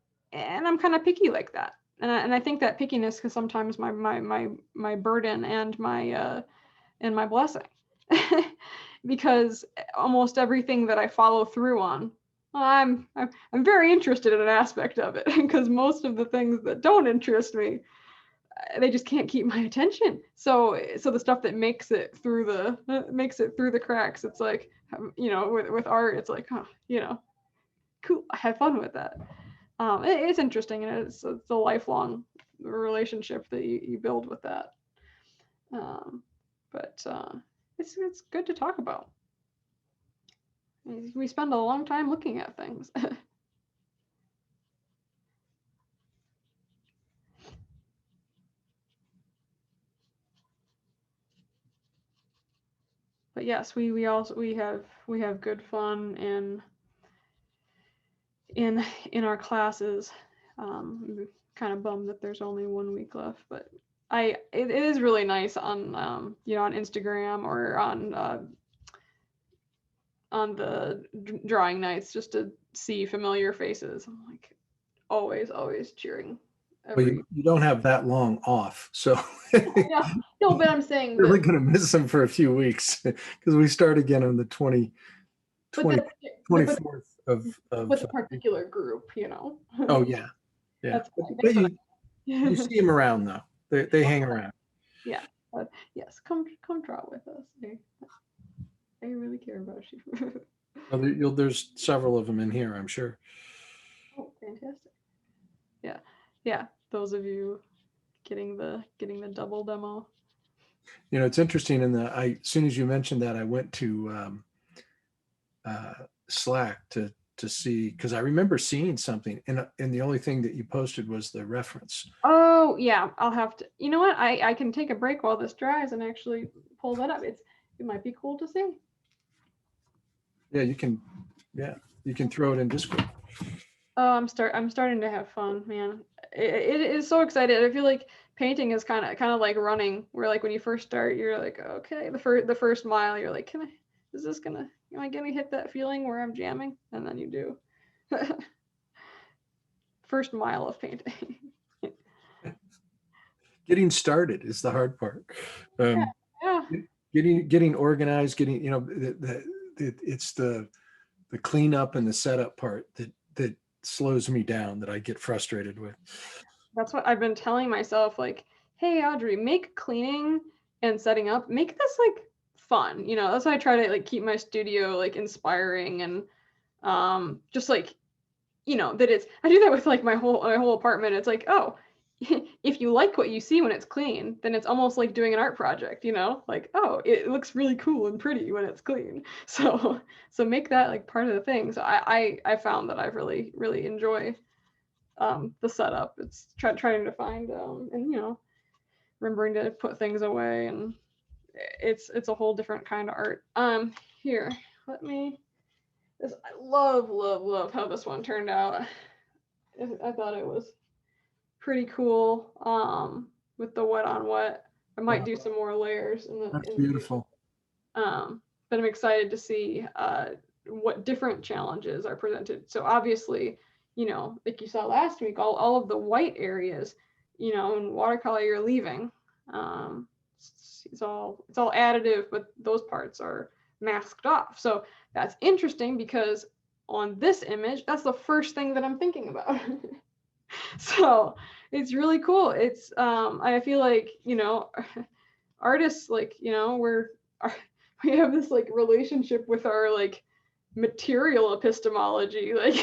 [SPEAKER 5] I'm kind of picky like that, and I think that pickiness is sometimes my burden and my blessing. Because almost everything that I follow through on, I'm very interested in an aspect of it, because most of the things that don't interest me, they just can't keep my attention. So the stuff that makes it through the cracks, it's like, with art, it's like, cool, I had fun with that. It's interesting, and it's a lifelong relationship that you build with that. But it's good to talk about. We spend a long time looking at things. But yes, we have good fun in our classes. Kind of bummed that there's only 1 week left, but it is really nice on on Instagram or on the drawing nights, just to see familiar faces. I'm like always cheering
[SPEAKER 2] Well, you don't have that long off, so
[SPEAKER 5] Yeah. No, but I'm saying
[SPEAKER 2] you're really
[SPEAKER 5] that,
[SPEAKER 2] going to miss them for a few weeks because we start again on the 20,
[SPEAKER 5] but
[SPEAKER 2] 20
[SPEAKER 5] that,
[SPEAKER 2] 24th of,
[SPEAKER 5] with a particular group,
[SPEAKER 2] oh yeah. Yeah.
[SPEAKER 5] That's
[SPEAKER 2] But you see them around though. They hang around.
[SPEAKER 5] Yeah. Yes. Come draw with us. I really care about you.
[SPEAKER 2] Well, there's several of them in here, I'm sure.
[SPEAKER 5] Oh, fantastic. Yeah. Yeah. Those of you getting the double demo.
[SPEAKER 2] It's interesting as soon as you mentioned that, I went to Slack to see, because I remember seeing something and the only thing that you posted was the reference.
[SPEAKER 5] Oh yeah, I'll have to. You know what? I can take a break while this dries and actually pull that up. It might be cool to see.
[SPEAKER 2] Yeah, you can throw it in Discord.
[SPEAKER 5] Oh, I'm starting to have fun, man. It is so excited. I feel like painting is kind of like running, where like when you first start, you're like, okay, the first mile, you're like, am I gonna hit that feeling where I'm jamming? And then you do. First mile of painting.
[SPEAKER 2] Getting started is the hard part.
[SPEAKER 5] Yeah.
[SPEAKER 2] Getting organized, getting it's the cleanup and the setup part that slows me down, that I get frustrated with.
[SPEAKER 5] That's what I've been telling myself, like, hey Audrey, make cleaning and setting up, make this like fun. That's why I try to like keep my studio like inspiring and just like, that I do that with like my whole apartment. It's like, oh, if you like what you see when it's clean, then it's almost like doing an art project, like, oh, it looks really cool and pretty when it's clean. So make that like part of the thing. So I found that I really enjoy the setup. It's trying to find and remembering to put things away, and it's a whole different kind of art. Here, let me this I love how this one turned out. I thought it was pretty cool with the wet on wet. I might do some more layers
[SPEAKER 2] That's beautiful.
[SPEAKER 5] But I'm excited to see what different challenges are presented. So obviously, like you saw last week, all of the white areas, in watercolor you're leaving. It's all additive, but those parts are masked off. So that's interesting because on this image, that's the first thing that I'm thinking about. So it's really cool. It's I feel like artists, like we have this like relationship with our like material epistemology, like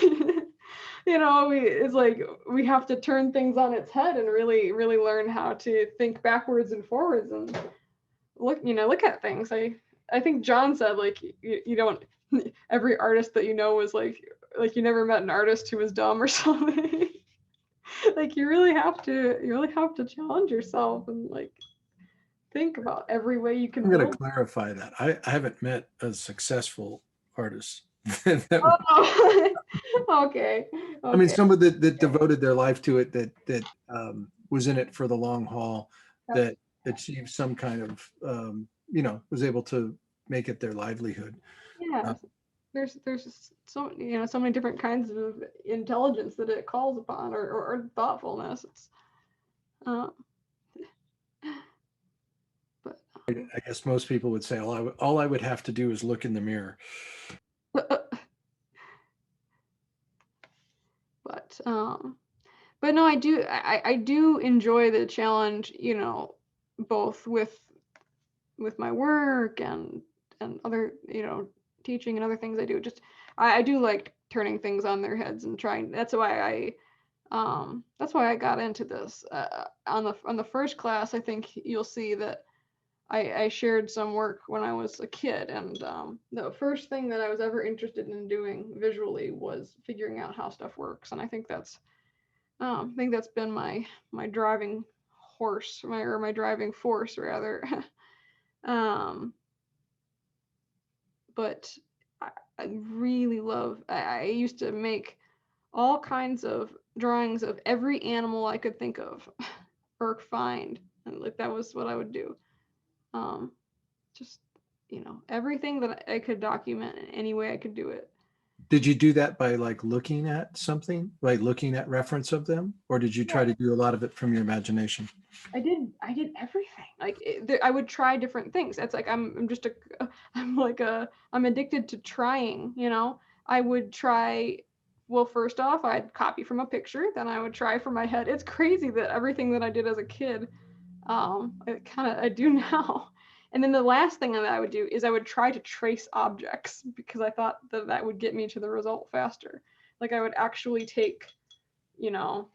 [SPEAKER 5] it's like we have to turn things on its head and really learn how to think backwards and forwards and look at things. I think John said like you don't every artist that was like you never met an artist who was dumb or something. Like you really have to challenge yourself and like think about every way you can
[SPEAKER 2] I'm going
[SPEAKER 5] build.
[SPEAKER 2] to clarify that. I haven't met a successful artist.
[SPEAKER 5] Oh, okay.
[SPEAKER 2] I mean, someone that devoted their life to it, that was in it for the long haul, that achieved some kind of, was able to make it their livelihood.
[SPEAKER 5] Yeah. There's so so many different kinds of intelligence that it calls upon, or thoughtfulness. It's but
[SPEAKER 2] I guess most people would say all I would have to do is look in the mirror.
[SPEAKER 5] But no, I do enjoy the challenge, both with my work and other, teaching and other things I do. Just I do like turning things on their heads and trying. That's why I got into this. On the first class, I think you'll see that I shared some work when I was a kid, and the first thing that I was ever interested in doing visually was figuring out how stuff works, and I think that's been my driving horse, my driving force rather. But I really love. I used to make all kinds of drawings of every animal I could think of or find, and like that was what I would do. Just everything that I could document in any way I could do it.
[SPEAKER 2] Did you do that by like looking at something, like looking at reference of them, or did you try to do a lot of it from your imagination?
[SPEAKER 5] I did everything. Like I would try different things. It's like I'm just I'm addicted to trying, you know. I would try, well, first off, I'd copy from a picture, then I would try from my head. It's crazy that everything that I did as a kid, I do now. And then the last thing that I would do is I would try to trace objects because I thought that that would get me to the result faster. Like I would actually take, you know,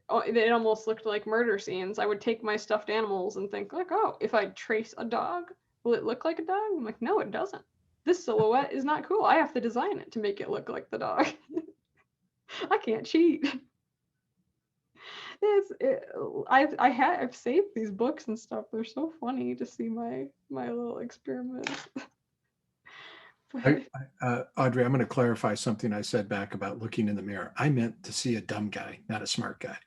[SPEAKER 5] it almost looked like murder scenes. I would take my stuffed animals and think like, oh, if I trace a dog, will it look like a dog? I'm like, no, it doesn't. This silhouette is not cool. I have to design it to make it look like the dog. I can't cheat. I've saved these books and stuff. They're so funny to see my little experiments.
[SPEAKER 2] Audrey, I'm going to clarify something I said back about looking in the mirror. I meant to see a dumb guy, not a smart guy.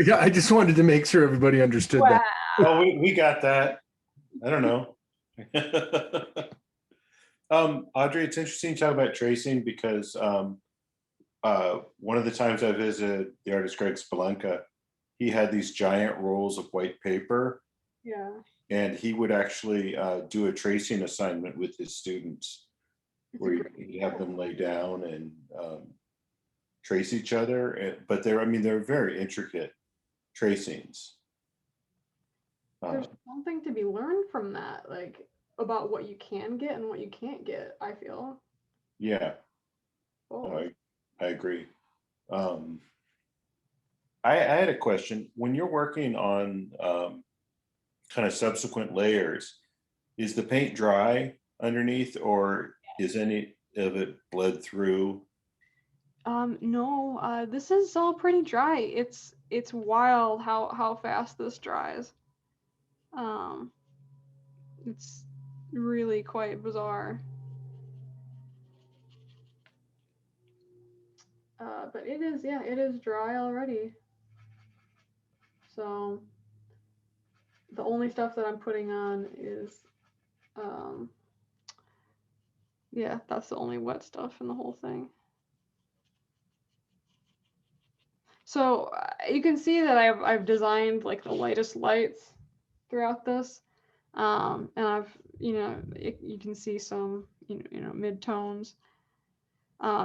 [SPEAKER 2] Yeah, I just wanted to make sure everybody understood that.
[SPEAKER 4] Oh, we got that. I don't know. Audrey, it's interesting to talk about tracing because one of the times I visited the artist Greg Spalenka, he had these giant rolls of white paper.
[SPEAKER 5] Yeah.
[SPEAKER 4] And he would actually do a tracing assignment with his students where he'd have them lay down and trace each other. But they're very intricate tracings.
[SPEAKER 5] There's something to be learned from that, like about what you can get and what you can't get, I feel.
[SPEAKER 4] Yeah.
[SPEAKER 5] Oh.
[SPEAKER 4] I agree. I had a question. When you're working on kind of subsequent layers, is the paint dry underneath or is any of it bled through?
[SPEAKER 5] No, this is all pretty dry. It's wild how fast this dries. It's really quite bizarre. But it is dry already. So the only stuff that I'm putting on is, yeah, that's the only wet stuff in the whole thing. So you can see that I've designed like the lightest lights throughout this, and I've you can see some mid-tones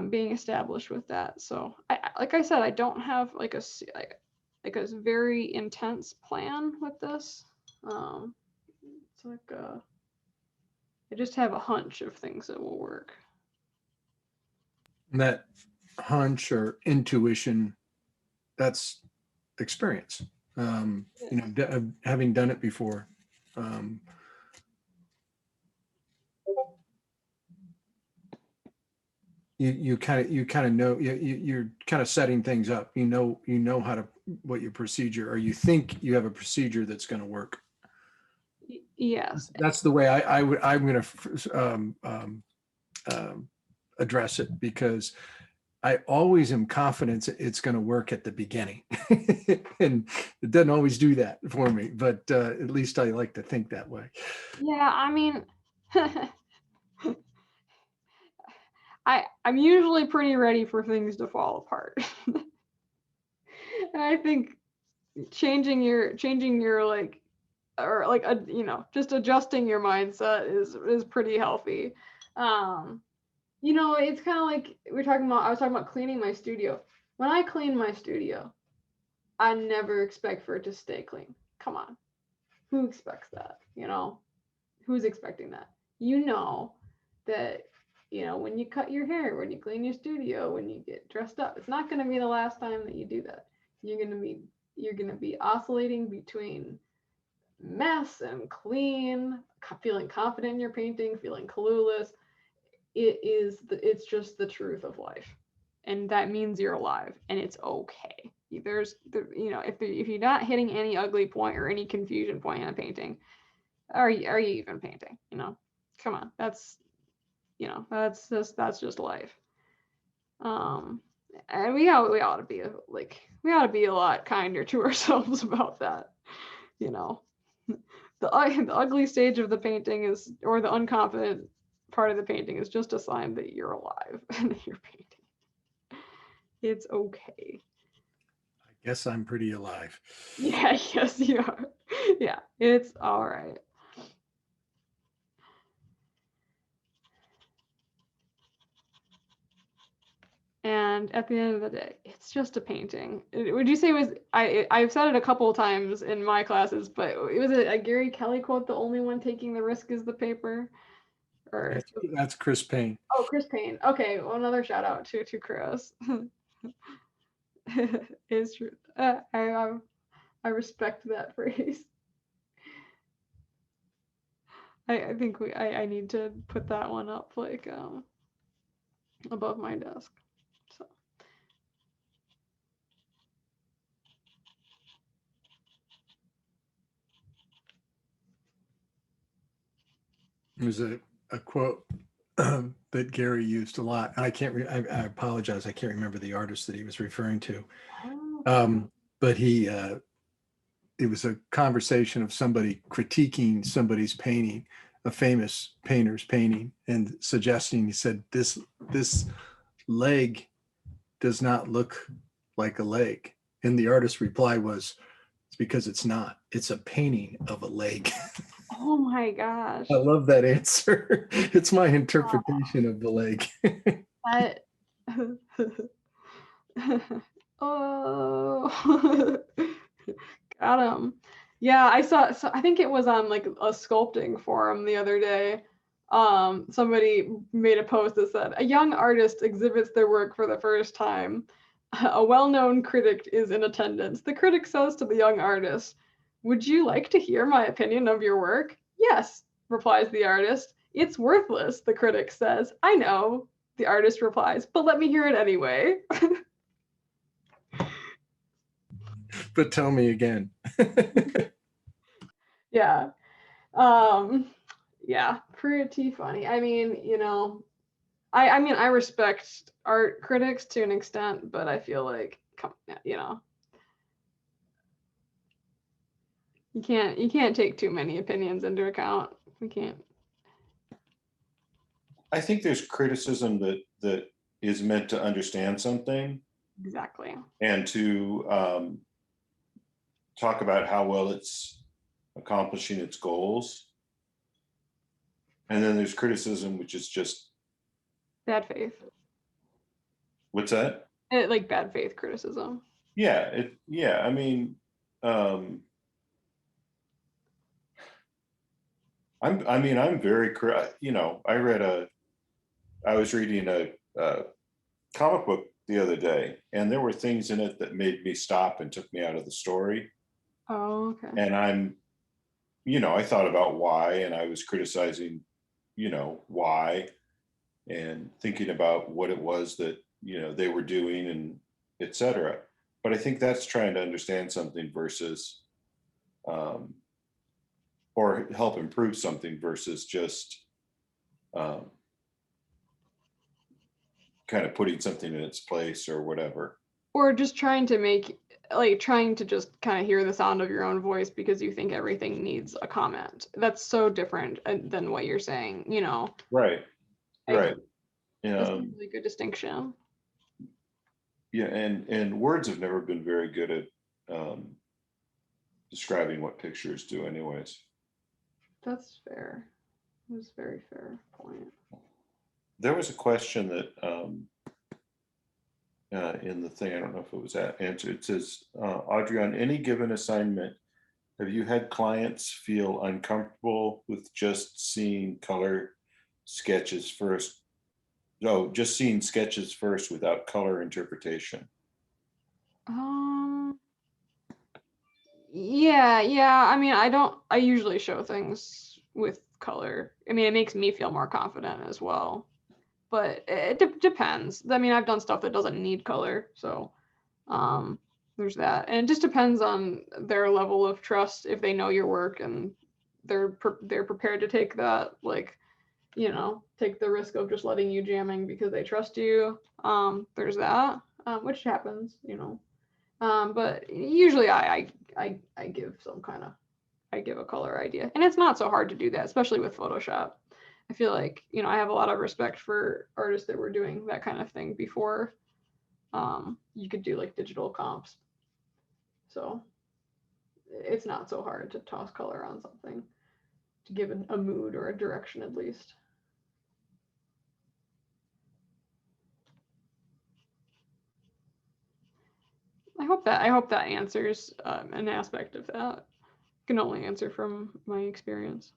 [SPEAKER 5] being established with that. So like I said, I don't have like a very intense plan with this. It's like I just have a hunch of things that will work.
[SPEAKER 2] And that hunch or intuition, that's experience. Having done it before. You kind of know you're kind of setting things up. You know how to what your procedure, or you think you have a procedure that's going to work.
[SPEAKER 5] Yes,
[SPEAKER 2] that's the way I'm going to address it, because I always am confident it's going to work at the beginning, and it doesn't always do that for me. But at least I like to think that way.
[SPEAKER 5] Yeah, I mean. I'm usually pretty ready for things to fall apart. And I think changing your like, or like just adjusting your mindset is pretty healthy. It's kind of like I was talking about cleaning my studio. When I clean my studio, I never expect for it to stay clean. Come on. Who expects that? Who's expecting that? That when you cut your hair, when you clean your studio, when you get dressed up, it's not going to be the last time that you do that. You're going to be oscillating between mess and clean, feeling confident in your painting, feeling clueless. It's just the truth of life, and that means you're alive, and it's okay. If you're not hitting any ugly point or any confusion point in a painting, are you even painting? Come on, that's just life. And we ought to be a lot kinder to ourselves about that. The ugly stage of the painting or the unconfident part of the painting is just a sign that you're alive and that you're painting. It's okay.
[SPEAKER 2] I guess I'm pretty alive.
[SPEAKER 5] Yeah, yes, you are. Yeah, it's all right. And at the end of the day, it's just a painting. Would you say it was, I've said it a couple of times in my classes, but it was a Gary Kelly quote, the only one taking the risk is the paper? Or
[SPEAKER 2] That's Chris Payne.
[SPEAKER 5] oh, Chris Payne. Okay, well, another shout out to Chris. It's true. I respect that phrase. I think I need to put that one up like above my desk. So
[SPEAKER 2] There's a quote that Gary used a lot. I can't. I apologize. I can't remember the artist that he was referring to. But he. It was a conversation of somebody critiquing somebody's painting, a famous painter's painting, and suggesting. He said, "This leg does not look like a leg," and the artist's reply was, "It's because it's not. It's a painting of a leg."
[SPEAKER 5] oh my gosh.
[SPEAKER 2] I love that answer. It's my interpretation of the leg.
[SPEAKER 5] That oh got him. Yeah, I saw, so I think it was on like a sculpting forum the other day. Somebody made a post that said, a young artist exhibits their work for the first time. A well-known critic is in attendance. The critic says to the young artist, would you like to hear my opinion of your work? Yes, replies the artist. It's worthless, the critic says. I know, the artist replies, but let me hear it anyway.
[SPEAKER 2] But tell me again.
[SPEAKER 5] Yeah. Yeah, pretty funny. I mean, you know, I mean, I respect art critics to an extent, but I feel like, you know, you can't take too many opinions into account. We can't.
[SPEAKER 4] I think there's criticism that is meant to understand something
[SPEAKER 5] Exactly.
[SPEAKER 4] and to talk about how well it's accomplishing its goals. And then there's criticism, which is just
[SPEAKER 5] Bad faith.
[SPEAKER 4] what's that?
[SPEAKER 5] Like bad faith criticism.
[SPEAKER 4] Yeah, I mean, I'm very, you know, I was reading a comic book the other day, and there were things in it that made me stop and took me out of the story.
[SPEAKER 5] Oh, okay.
[SPEAKER 4] And you know, I thought about why, and I was criticizing, you know, why, and thinking about what it was that, you know, they were doing and etc. But I think that's trying to understand something versus, or help improve something versus just kind of putting something in its place or whatever.
[SPEAKER 5] Or just trying to just kind of hear the sound of your own voice because you think everything needs a comment. That's so different than what you're saying, you know.
[SPEAKER 4] Right. Right.
[SPEAKER 5] That's a really good distinction.
[SPEAKER 4] Yeah, and words have never been very good at describing what pictures do anyways.
[SPEAKER 5] That's fair. That's a very fair point.
[SPEAKER 4] There was a question that in the thing, I don't know if it was answered. It says, Audrey, on any given assignment, have you had clients feel uncomfortable with just seeing color sketches first? No, just seeing sketches first without color interpretation.
[SPEAKER 5] Yeah. I mean, I usually show things with color. I mean, it makes me feel more confident as well. But it depends. I mean, I've done stuff that doesn't need color, so there's that. And it just depends on their level of trust, if they know your work and they're prepared to take that, like, you know, take the risk of just letting you jamming because they trust you. There's that, which happens, you know. But usually I give some kind of, I give a color idea, and it's not so hard to do that, especially with Photoshop. I feel like, you know, I have a lot of respect for artists that were doing that kind of thing before you could do like digital comps. So it's not so hard to toss color on something to give a mood or a direction at least. I hope that answers an aspect of that. I can only answer from my experience.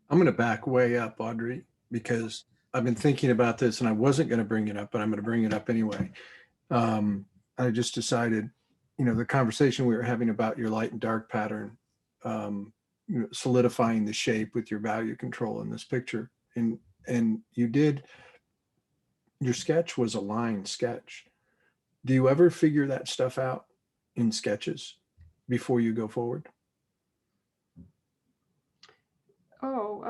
[SPEAKER 2] I'm going to back way up, Audrey, because I've been thinking about this and I wasn't going to bring it up, but I'm going to bring it up anyway. I just decided, you know, the conversation we were having about your light and dark pattern, you know, solidifying the shape with your value control in this picture. And you did, your sketch was a line sketch. Do you ever figure that stuff out in sketches before you go forward?
[SPEAKER 5] Oh,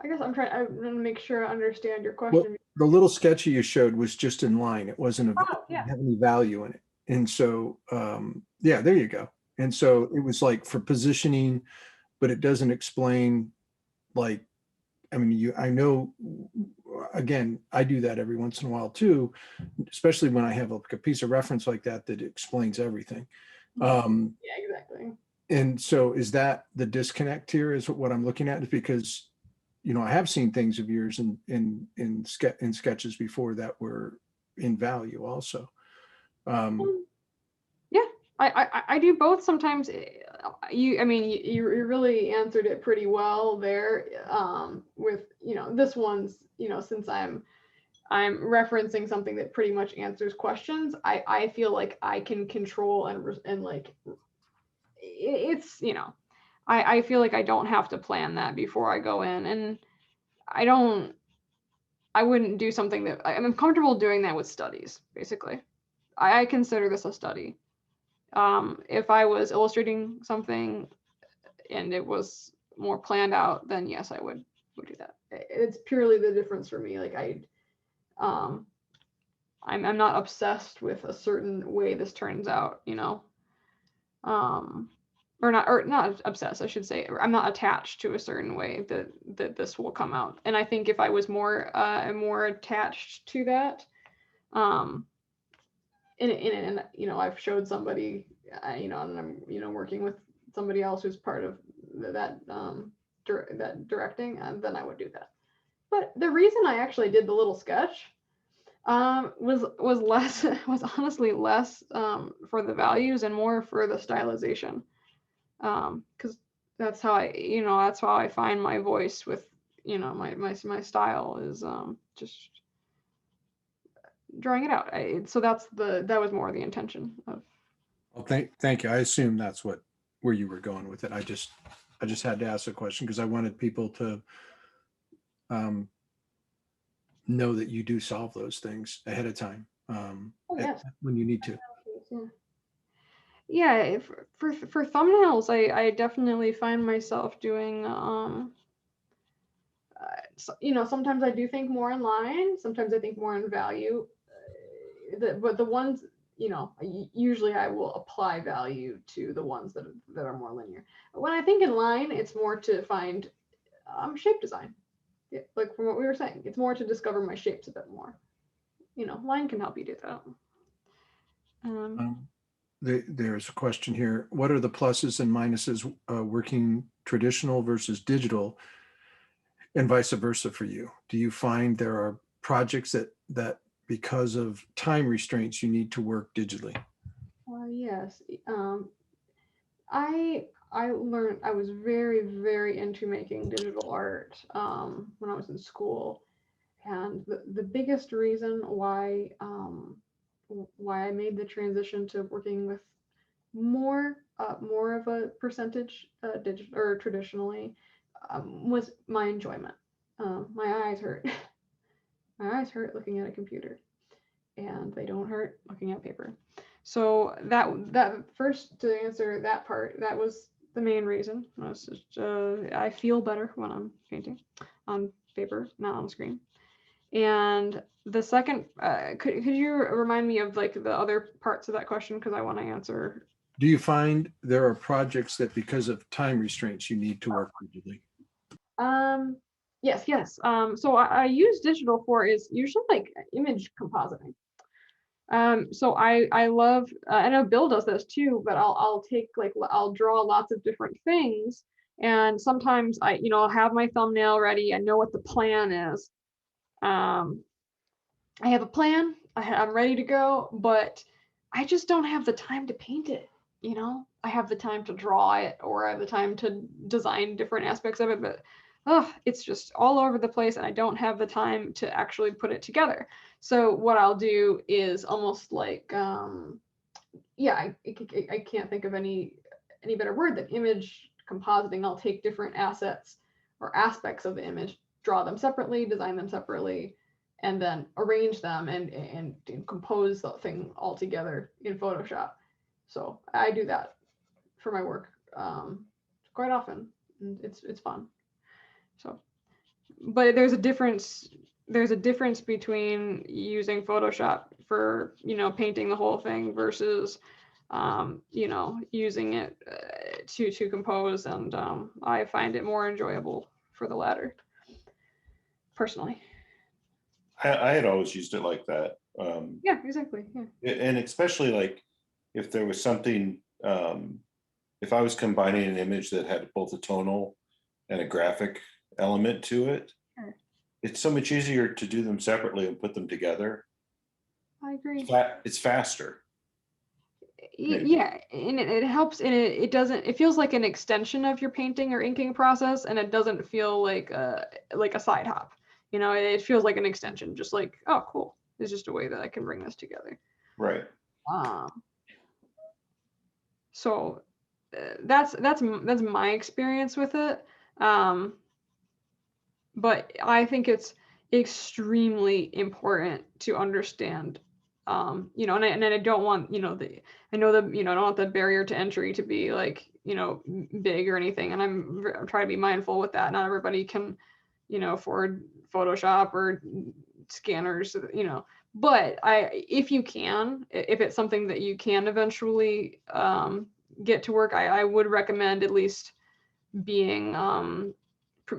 [SPEAKER 5] I guess I'm trying to make sure I understand your
[SPEAKER 2] Well,
[SPEAKER 5] question.
[SPEAKER 2] the little sketch you showed was just in line. It wasn't
[SPEAKER 5] Oh, yeah.
[SPEAKER 2] didn't have any value in it. And so, yeah, there you go. And so it was like for positioning, but it doesn't explain like, I mean, I know, again, I do that every once in a while too, especially when I have like a piece of reference like that, that explains everything.
[SPEAKER 5] Yeah, exactly.
[SPEAKER 2] And so is that the disconnect here is what I'm looking at? Is because, you know, I have seen things of yours in sketches before that were in value also.
[SPEAKER 5] Yeah, I do both sometimes. I mean, you really answered it pretty well there. With, you know, this one's, you know, since I'm referencing something that pretty much answers questions, I feel like I can control and like it's, you know, I feel like I don't have to plan that before I go in, and I wouldn't do something that I'm comfortable doing that with studies. Basically, I consider this a study. If I was illustrating something and it was more planned out, then yes, I would do that. It's purely the difference for me. Like I'm not obsessed with a certain way this turns out, you know. Or not obsessed, I should say. I'm not attached to a certain way that this will come out. And I think if I was more attached to that, and you know, I've showed somebody, you know, and I'm, you know, working with somebody else who's part of that that directing, and then I would do that. But the reason I actually did the little sketch was less was honestly less for the values and more for the stylization, because that's how I find my voice with, you know, my style is just drawing it out. So that was more the intention of.
[SPEAKER 2] Well, thank you. I assume that's where you were going with it. I just had to ask a question because I wanted people to know that you do solve those things ahead of time
[SPEAKER 5] Oh, yes.
[SPEAKER 2] when you need to.
[SPEAKER 5] Yeah, for thumbnails, I definitely find myself doing so, you know, sometimes I do think more in line, sometimes I think more in value. But the ones, you know, usually I will apply value to the ones that are more linear. But when I think in line, it's more to find shape design. Yeah, like from what we were saying, it's more to discover my shapes a bit more. You know, line can help you do that.
[SPEAKER 2] There's a question here. What are the pluses and minuses working traditional versus digital, and vice versa for you? Do you find there are projects that because of time restraints you need to work digitally?
[SPEAKER 5] Yes. I learned, I was very, very into making digital art when I was in school. And the biggest reason why I made the transition to working with more of a percentage digital or traditionally was my enjoyment. My eyes hurt. My eyes hurt looking at a computer, and they don't hurt looking at paper. So that first, to answer that part, that was the main reason. Was just, I feel better when I'm painting on paper, not on screen. And the second, could you remind me of like the other parts of that question, because I want to answer.
[SPEAKER 2] Do you find there are projects that because of time restraints you need to work digitally?
[SPEAKER 5] Yes, yes. So I use digital for is usually like image compositing. So I love, I know Bill does this too, but I'll take like, I'll draw lots of different things. And sometimes I'll have my thumbnail ready. I know what the plan is. Um, I have a plan. I'm ready to go, but I just don't have the time to paint it. I have the time to draw it, or I have the time to design different aspects of it, but it's just all over the place, and I don't have the time to actually put it together. So what I'll do is almost like, yeah, I can't think of any better word than image compositing. I'll take different assets or aspects of the image, draw them separately, design them separately, and then arrange them and compose the thing all together in Photoshop. So I do that for my work quite often, and it's fun. So, but there's a difference. There's a difference between using Photoshop for painting the whole thing versus using it to compose, and I find it more enjoyable for the latter, personally.
[SPEAKER 4] I had always used it like that.
[SPEAKER 5] Yeah, exactly. Yeah.
[SPEAKER 4] And especially like if there was something, if I was combining an image that had both a tonal and a graphic element to it,
[SPEAKER 5] Sure.
[SPEAKER 4] it's so much easier to do them separately and put them together.
[SPEAKER 5] I agree.
[SPEAKER 4] It's faster.
[SPEAKER 5] Yeah, and it helps, and it doesn't, it feels like an extension of your painting or inking process, and it doesn't feel like a side hop. It feels like an extension, just like, oh cool, it's just a way that I can bring this together.
[SPEAKER 4] Right.
[SPEAKER 5] So that's my experience with it. But I think it's extremely important to understand, and I don't want, I don't want the barrier to entry to be like, big or anything. And I'm trying to be mindful with that. Not everybody can, afford Photoshop or scanners, but if you can, if it's something that you can eventually get to work, I would recommend at least being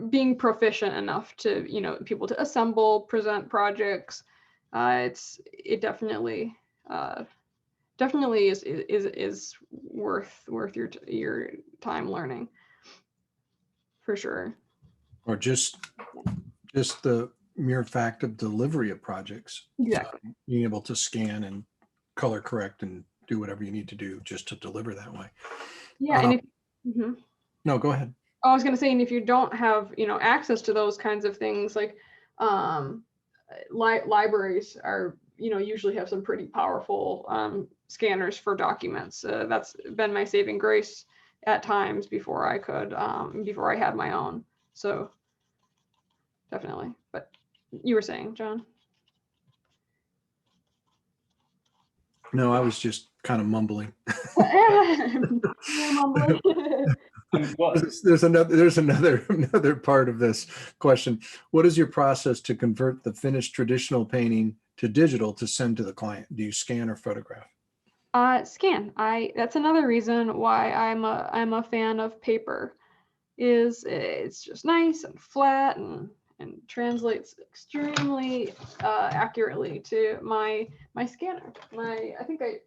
[SPEAKER 5] being proficient enough to people to assemble, present projects. It definitely definitely is worth your time learning, for sure.
[SPEAKER 2] Or just the mere fact of delivery of projects.
[SPEAKER 5] Exactly.
[SPEAKER 2] Being able to scan and color correct and do whatever you need to do just to deliver that way.
[SPEAKER 5] Yeah, and if mhm.
[SPEAKER 2] No, go ahead.
[SPEAKER 5] I was going to say, and if you don't have access to those kinds of things, like libraries are usually have some pretty powerful scanners for documents. That's been my saving grace at times before I had my own. So definitely. But you were saying, John?
[SPEAKER 2] No, I was just kind of mumbling. There's another part of this question. What is your process to convert the finished traditional painting to digital to send to the client? Do you scan or photograph?
[SPEAKER 5] Scan. That's another reason why I'm a fan of paper. It's just nice and flat and translates extremely accurately to my scanner. I think I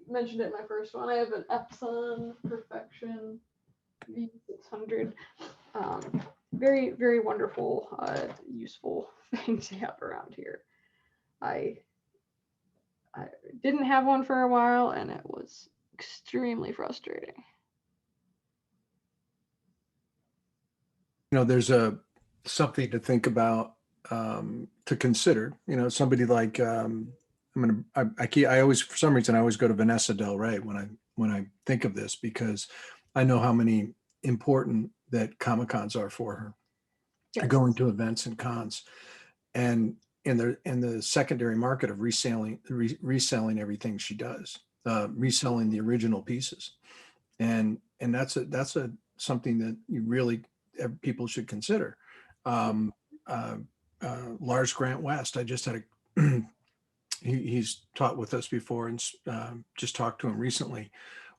[SPEAKER 5] mentioned it in my first one. I have an Epson Perfection V600. Very, very wonderful, useful thing to have around here. I didn't have one for a while, and it was extremely frustrating.
[SPEAKER 2] There's something to think about, to consider. Somebody like I always, for some reason, I always go to Vanessa Del Rey when I think of this, because I know how many important that Comic-Cons are for her.
[SPEAKER 5] Yes.
[SPEAKER 2] Going to events and cons, and in the secondary market of reselling everything she does, reselling the original pieces, and that's something that you really people should consider. Lars Grant West, I just had he's taught with us before, and just talked to him recently,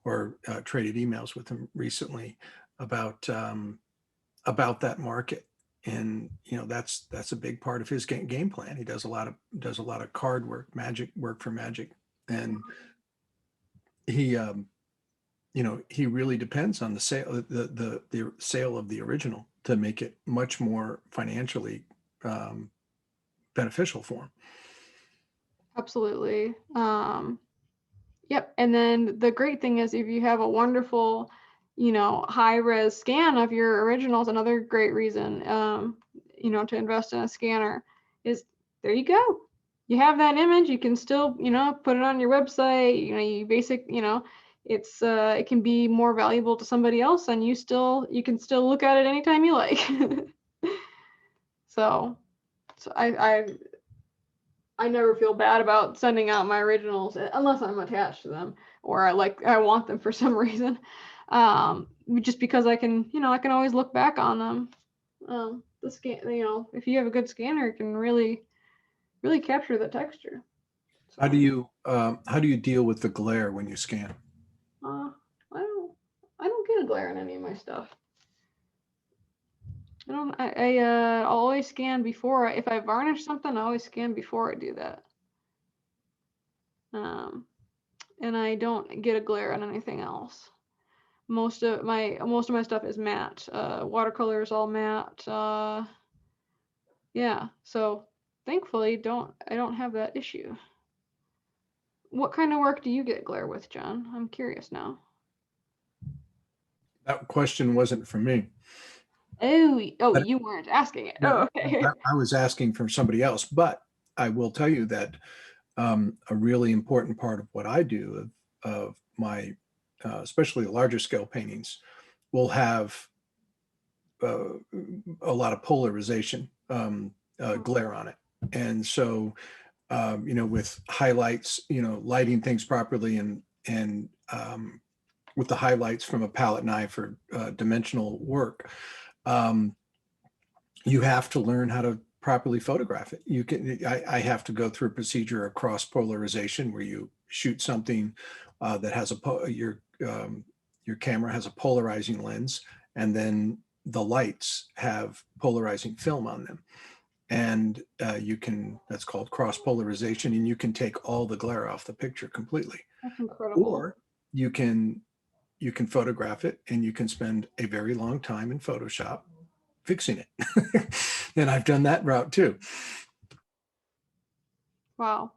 [SPEAKER 2] or traded emails with him recently about that market. and that's a big part of his game plan. He does a lot of card work, magic work for Magic, and he he really depends on the sale of the original to make it much more financially beneficial for him.
[SPEAKER 5] Absolutely. Yep. And then the great thing is if you have a wonderful, high res scan of your originals, another great reason, to invest in a scanner is there you go. You have that image, you can still, put it on your website, it can be more valuable to somebody else and you can still look at it anytime you like. So I never feel bad about sending out my originals unless I'm attached to them or I want them for some reason. Just because I can always look back on them. The scan, if you have a good scanner, it can really, really capture the texture.
[SPEAKER 2] How do you deal with the glare when you scan?
[SPEAKER 5] I don't get a glare in any of my stuff. I'll always scan before. If I varnish something, I always scan before I do that. And I don't get a glare on anything else. Most of my stuff is matte. Watercolor is all matte. Yeah. So thankfully, I don't have that issue. What kind of work do you get glare with, John? I'm curious now.
[SPEAKER 2] That question wasn't for me.
[SPEAKER 5] Oh,
[SPEAKER 2] But-
[SPEAKER 5] you weren't asking it.
[SPEAKER 2] No,
[SPEAKER 5] Oh, okay.
[SPEAKER 2] I was asking from somebody else, but I will tell you that a really important part of what I do of my, especially larger scale paintings, will have a lot of polarization, glare on it. And so, with highlights, lighting things properly and with the highlights from a palette knife or dimensional work, you have to learn how to properly photograph it. I have to go through a procedure of cross polarization where you shoot something that has your camera has a polarizing lens, and then the lights have polarizing film on them. And that's called cross polarization, and you can take all the glare off the picture completely.
[SPEAKER 5] That's incredible.
[SPEAKER 2] Or you can photograph it and you can spend a very long time in Photoshop fixing it. And I've done that route too.
[SPEAKER 5] Wow.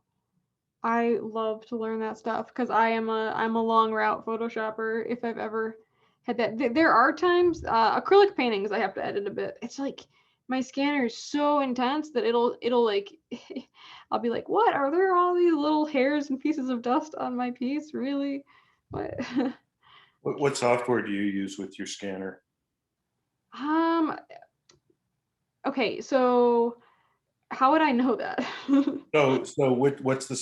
[SPEAKER 5] I love to learn that stuff because I'm a long route Photoshopper if I've ever had that. There are times acrylic paintings I have to edit a bit. It's like my scanner is so intense that it'll like I'll be like, what are there all these little hairs and pieces of dust on my piece? Really? What?
[SPEAKER 4] What software do you use with your scanner?
[SPEAKER 5] Okay, so how would I know that?
[SPEAKER 4] So what's the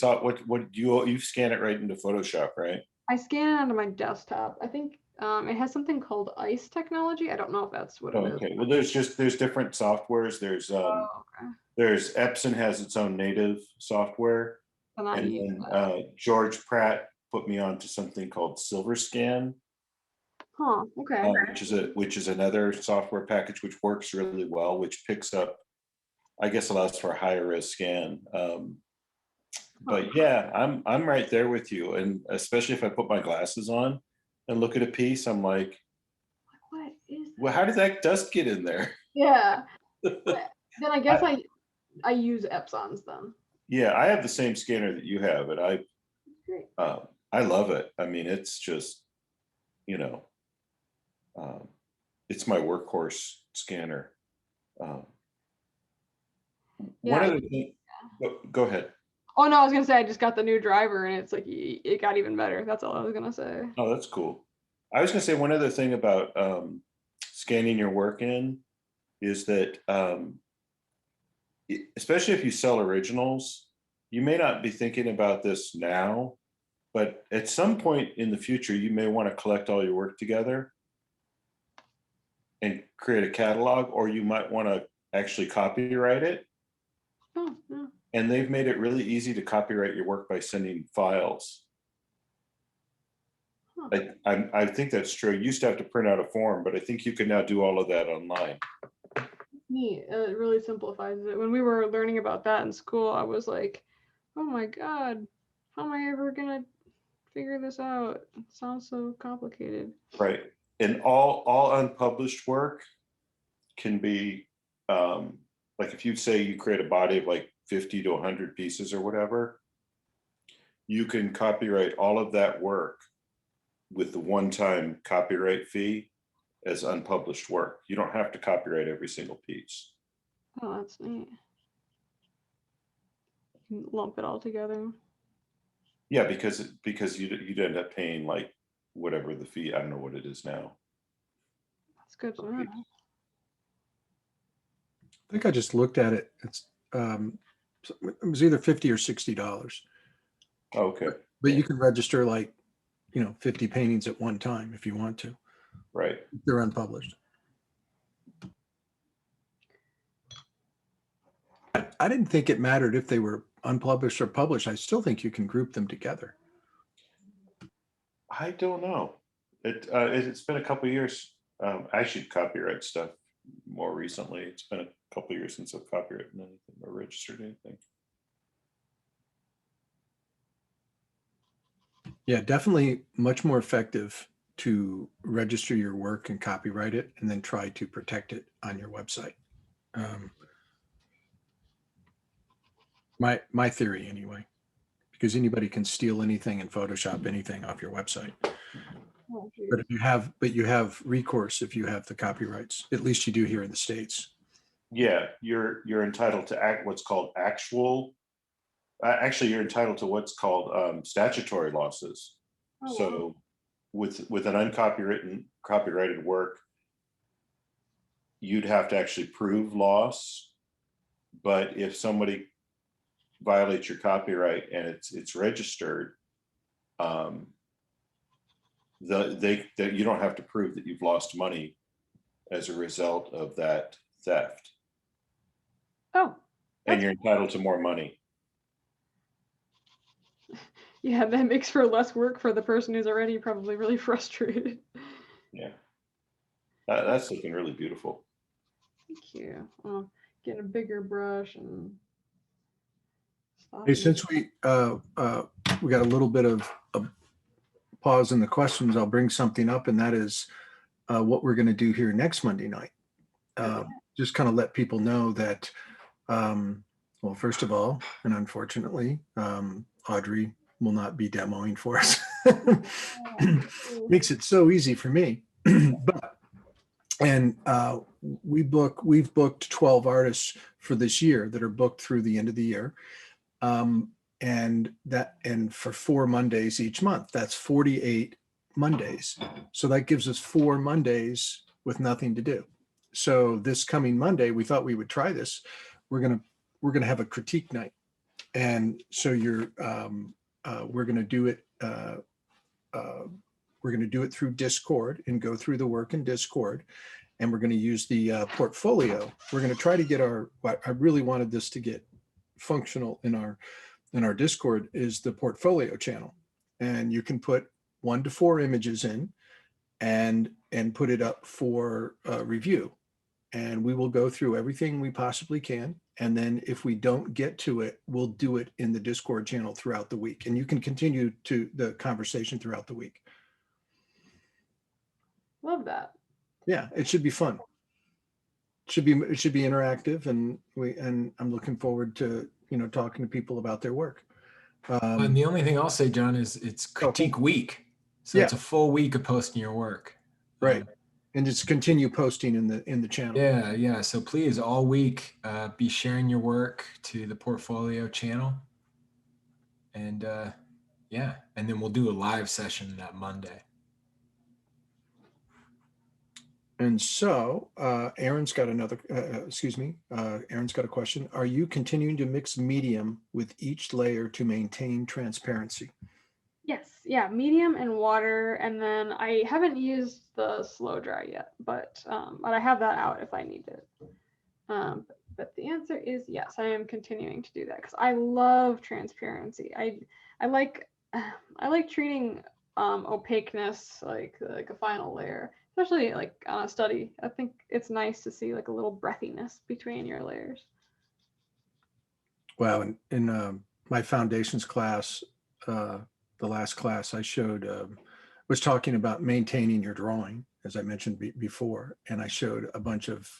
[SPEAKER 4] what you scan it right into Photoshop, right?
[SPEAKER 5] I scan it onto my desktop. I think it has something called ICE technology. I don't know if that's what
[SPEAKER 4] Oh,
[SPEAKER 5] it is.
[SPEAKER 4] okay. Well, there's different softwares.
[SPEAKER 5] Oh, okay.
[SPEAKER 4] There's Epson has its own native software,
[SPEAKER 5] Then I
[SPEAKER 4] and
[SPEAKER 5] use
[SPEAKER 4] then
[SPEAKER 5] that.
[SPEAKER 4] George Pratt put me onto something called Silverscan,
[SPEAKER 5] Huh, okay.
[SPEAKER 4] which is another software package which works really well, which picks up, I guess, allows for a higher res scan. But yeah, I'm right there with you, and especially if I put my glasses on and look at a piece, I'm like,
[SPEAKER 5] What is that?
[SPEAKER 4] well, how did that dust get in there?
[SPEAKER 5] Yeah. Then I guess I use Epsons then.
[SPEAKER 4] Yeah, I have the same scanner that you have, and
[SPEAKER 5] Great.
[SPEAKER 4] I love it. I mean, it's just, it's my workhorse scanner. One
[SPEAKER 5] Yeah.
[SPEAKER 4] other thing, go ahead.
[SPEAKER 5] Oh no, I was gonna say I just got the new driver and it's like it got even better. That's all I was gonna say.
[SPEAKER 4] Oh, that's cool. I was gonna say one other thing about scanning your work in is that especially if you sell originals, you may not be thinking about this now, but at some point in the future, you may want to collect all your work together and create a catalog, or you might want to actually copyright it.
[SPEAKER 5] Oh, yeah.
[SPEAKER 4] And they've made it really easy to copyright your work by sending files.
[SPEAKER 5] Huh.
[SPEAKER 4] I think that's true. You used to have to print out a form, but I think you can now do all of that online.
[SPEAKER 5] neat. It really simplifies it. When we were learning about that in school, I was like, oh my God, how am I ever gonna figure this out? It sounds so complicated.
[SPEAKER 4] Right. And all unpublished work can be, like if you say you create a body of like 50 to 100 pieces or whatever, you can copyright all of that work with the one-time copyright fee as unpublished work. You don't have to copyright every single piece.
[SPEAKER 5] Oh, that's neat. You can lump it all together.
[SPEAKER 4] Yeah, because you'd end up paying like whatever the fee, I don't know what it is now.
[SPEAKER 5] That's good to know.
[SPEAKER 2] I think I just looked at it. It was either $50 or $60,
[SPEAKER 4] Okay,
[SPEAKER 2] but you can register like, 50 paintings at one time if you want to.
[SPEAKER 4] right.
[SPEAKER 2] They're unpublished. I didn't think it mattered if they were unpublished or published. I still think you can group them together.
[SPEAKER 4] I don't know. It's been a couple of years. I should copyright stuff more recently. It's been a couple of years since I've copyrighted anything or registered anything.
[SPEAKER 2] Yeah, definitely much more effective to register your work and copyright it and then try to protect it on your website. My theory anyway, because anybody can steal anything and Photoshop anything off your website.
[SPEAKER 5] Oh, geez.
[SPEAKER 2] But you have recourse if you have the copyrights. At least you do here in the States.
[SPEAKER 4] Yeah, you're entitled to what's called actual. Actually, you're entitled to what's called statutory losses.
[SPEAKER 5] Oh, wow.
[SPEAKER 4] So, with an copyrighted work, you'd have to actually prove loss. But if somebody violates your copyright and it's registered, you don't have to prove that you've lost money as a result of that theft,
[SPEAKER 5] Oh,
[SPEAKER 4] and
[SPEAKER 5] that's
[SPEAKER 4] you're entitled to more money.
[SPEAKER 5] yeah, that makes for less work for the person who's already probably really frustrated.
[SPEAKER 4] Yeah, that's looking really beautiful.
[SPEAKER 5] Thank you. Get a bigger brush and stop.
[SPEAKER 2] Hey, since we got a little bit of a pause in the questions, I'll bring something up, and that is what we're going to do here next Monday night. Just kind of let people know that, well, first of all, and unfortunately, Audrey will not be demoing for us. Makes it so easy for me. But we've booked 12 artists for this year that are booked through the end of the year. And for 4 Mondays each month, that's 48 Mondays. So that gives us 4 Mondays with nothing to do. So this coming Monday, we thought we would try this. We're gonna have a critique night, and so we're gonna do it. We're going to do it through Discord and go through the work in Discord, and we're going to use the portfolio. We're going to try to get I really wanted this to get functional in our Discord is the portfolio channel, and you can put 1 to 4 images in and put it up for review, and we will go through everything we possibly can. And then if we don't get to it, we'll do it in the Discord channel throughout the week, and you can continue to the conversation throughout the week.
[SPEAKER 5] Love that.
[SPEAKER 2] Yeah, it should be fun. It should be interactive, and I'm looking forward to talking to people about their work.
[SPEAKER 1] And the only thing I'll say, John, is it's critique week, so
[SPEAKER 2] Yeah.
[SPEAKER 1] it's a full week of posting your work.
[SPEAKER 2] Right, and just continue posting in the channel.
[SPEAKER 1] Yeah. So please, all week, be sharing your work to the portfolio channel, and and then we'll do a live session that Monday.
[SPEAKER 2] And so Aaron's got Aaron's got a question. Are you continuing to mix medium with each layer to maintain transparency?
[SPEAKER 5] Yes, yeah, medium and water, and then I haven't used the slow dry yet, but I have that out if I need it. But the answer is yes, I am continuing to do that because I love transparency. I like treating opaqueness like a final layer especially like on a study. I think it's nice to see like a little breathiness between your layers.
[SPEAKER 2] Wow. In my foundations class, the last class I showed, was talking about maintaining your drawing, as I mentioned before. And I showed a bunch of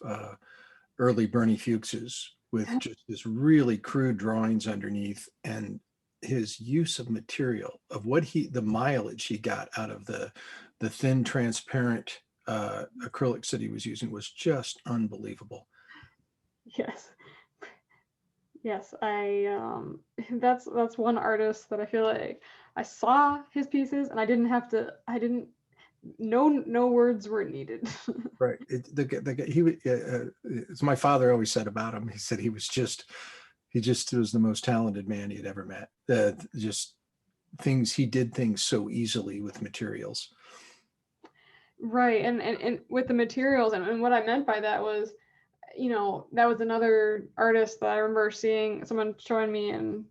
[SPEAKER 2] early Bernie Fuchses with just this really crude drawings underneath, and his use of material, of the mileage he got out of the thin transparent acrylics that he was using was just unbelievable.
[SPEAKER 5] Yes. Yes, that's one artist that I feel like I saw his pieces and I didn't no words were needed.
[SPEAKER 2] Right. It's my father always said about him. He said he just was the most talented man he had ever met. Just he did things so easily with materials.
[SPEAKER 5] Right, and with the materials, and what I meant by that was, that was another artist that I remember seeing someone showing me in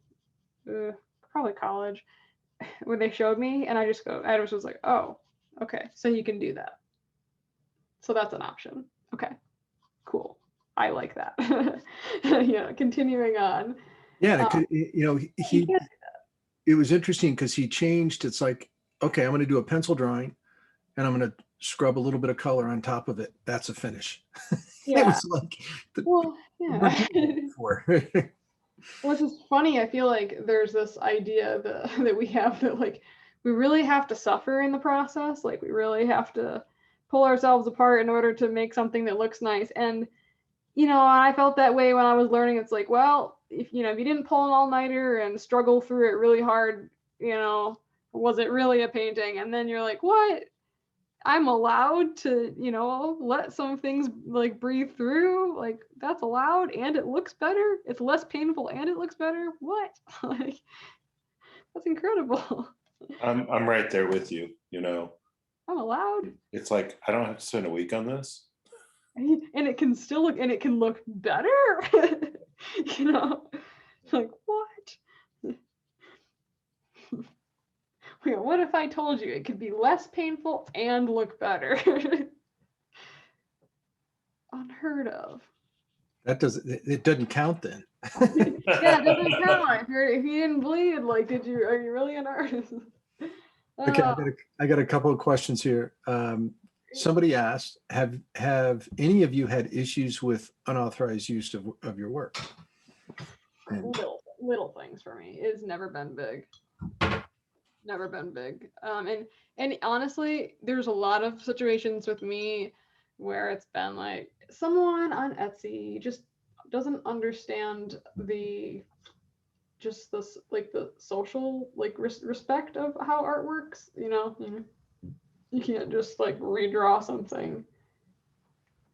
[SPEAKER 5] probably college, where they showed me, and I was like, oh, okay, so you can do that. So that's an option. Okay, cool. I like that. Continuing on.
[SPEAKER 2] Yeah, it was interesting because he changed. It's like, okay, I'm going to do a pencil drawing, and I'm going to scrub a little bit of color on top of it. That's a finish.
[SPEAKER 5] Yeah.
[SPEAKER 2] It was like,
[SPEAKER 5] well, yeah. Which is funny. I feel like there's this idea that we have that like we really have to suffer in the process. Like we really have to pull ourselves apart in order to make something that looks nice. And I felt that way when I was learning. It's like, well, if you didn't pull an all-nighter and struggle through it really hard, was it really a painting? And then you're like, what? I'm allowed to, let some things like breathe through. Like that's allowed, and it looks better. It's less painful, and it looks better. What? Like that's incredible.
[SPEAKER 4] I'm right there with you.
[SPEAKER 5] I'm allowed,
[SPEAKER 4] It's like I don't have to spend a week on this.
[SPEAKER 5] and it can still look, and it can look better. Like what? What if I told you it could be less painful and look better? Unheard of.
[SPEAKER 2] It doesn't count then.
[SPEAKER 5] Yeah, it doesn't count. If you didn't bleed, like, are you really an artist?
[SPEAKER 2] Okay, I got a couple of questions here. Somebody asked, have any of you had issues with unauthorized use of your work?
[SPEAKER 5] Little things for me. It's never been big. Never been big. And honestly, there's a lot of situations with me where it's been like someone on Etsy just doesn't understand the social like respect of how art works. You can't just like redraw something,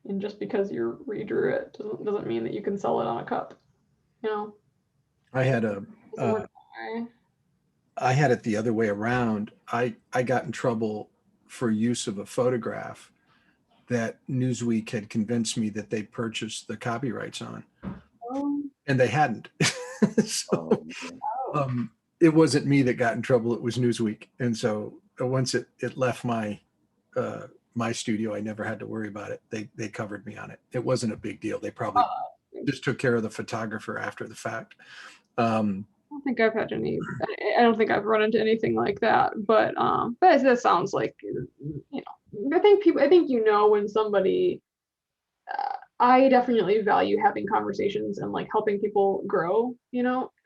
[SPEAKER 5] and just because you redrew it doesn't mean that you can sell it on a cup.
[SPEAKER 2] I had I had it the other way around. I got in trouble for use of a photograph that Newsweek had convinced me that they purchased the copyrights on, and they hadn't. So it wasn't me that got in trouble. It was Newsweek. And so once it left my studio, I never had to worry about it. They covered me on it. It wasn't a big deal. They probably just took care of the photographer after the fact.
[SPEAKER 5] I don't think I've had any. I don't think I've run into anything like that. But that sounds like I think when somebody. I definitely value having conversations and like helping people grow,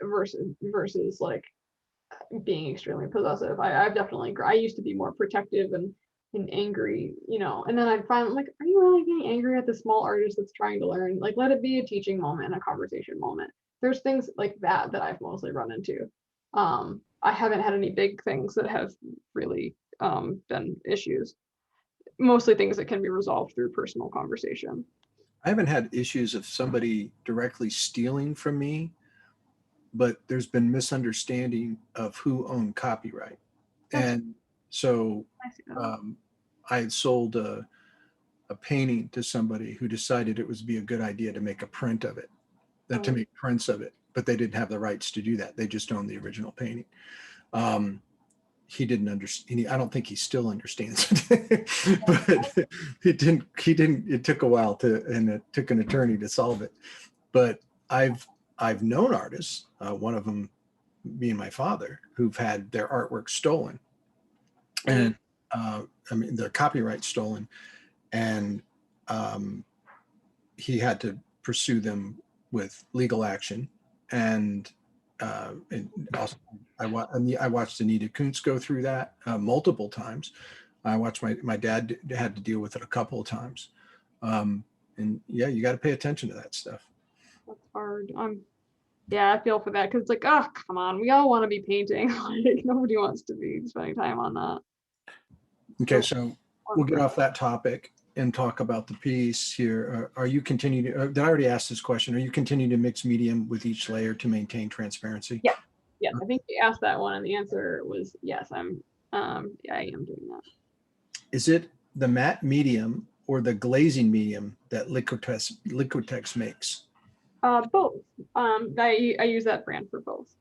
[SPEAKER 5] versus like being extremely possessive. I used to be more protective and angry, and then I'd find like, are you really getting angry at the small artist that's trying to learn? Like, let it be a teaching moment, a conversation moment. There's things like that I've mostly run into. I haven't had any big things that have really been issues. Mostly things that can be resolved through personal conversation.
[SPEAKER 2] I haven't had issues of somebody directly stealing from me, but there's been misunderstanding of who owned copyright. And so I had sold a painting to somebody who decided it would be a good idea to make a print of it, to make prints of it, but they didn't have the rights to do that. They just owned the original painting. he didn't understand. I don't think he still understands it, but he didn't, it took a while and it took an attorney to solve it. But I've known artists, one of them being my father, who've had their artwork stolen, and I mean, their copyright stolen, and he had to pursue them with legal action. And also, I watched Anita Kuntz go through that multiple times. I watched my dad had to deal with it a couple of times. And yeah, you got to pay attention to that stuff.
[SPEAKER 5] That's hard. Yeah, I feel for that because it's like, oh, come on, we all want to be painting. Like nobody wants to be spending time on that.
[SPEAKER 2] Okay, so we'll get off that topic and talk about the piece here. Are you continuing to, did I already ask this question? Are you continuing to mix medium with each layer to maintain transparency?
[SPEAKER 5] Yeah. Yeah, I think you asked that one and the answer was yes, yeah, I am doing that.
[SPEAKER 2] Is it the matte medium or the glazing medium that Liquitex makes?
[SPEAKER 5] Both. I use that brand for both.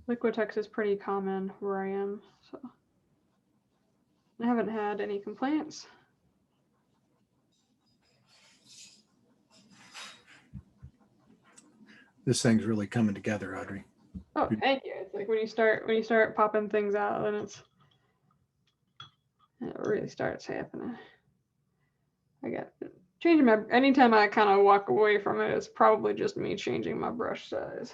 [SPEAKER 5] Liquitex is pretty common where I am, so I haven't had any complaints.
[SPEAKER 2] This thing's really coming together, Audrey.
[SPEAKER 5] Oh, thank you. It's like when you start popping things out, then it really starts happening. I get changing my, anytime I kind of walk away from it, it's probably just me changing my brush size.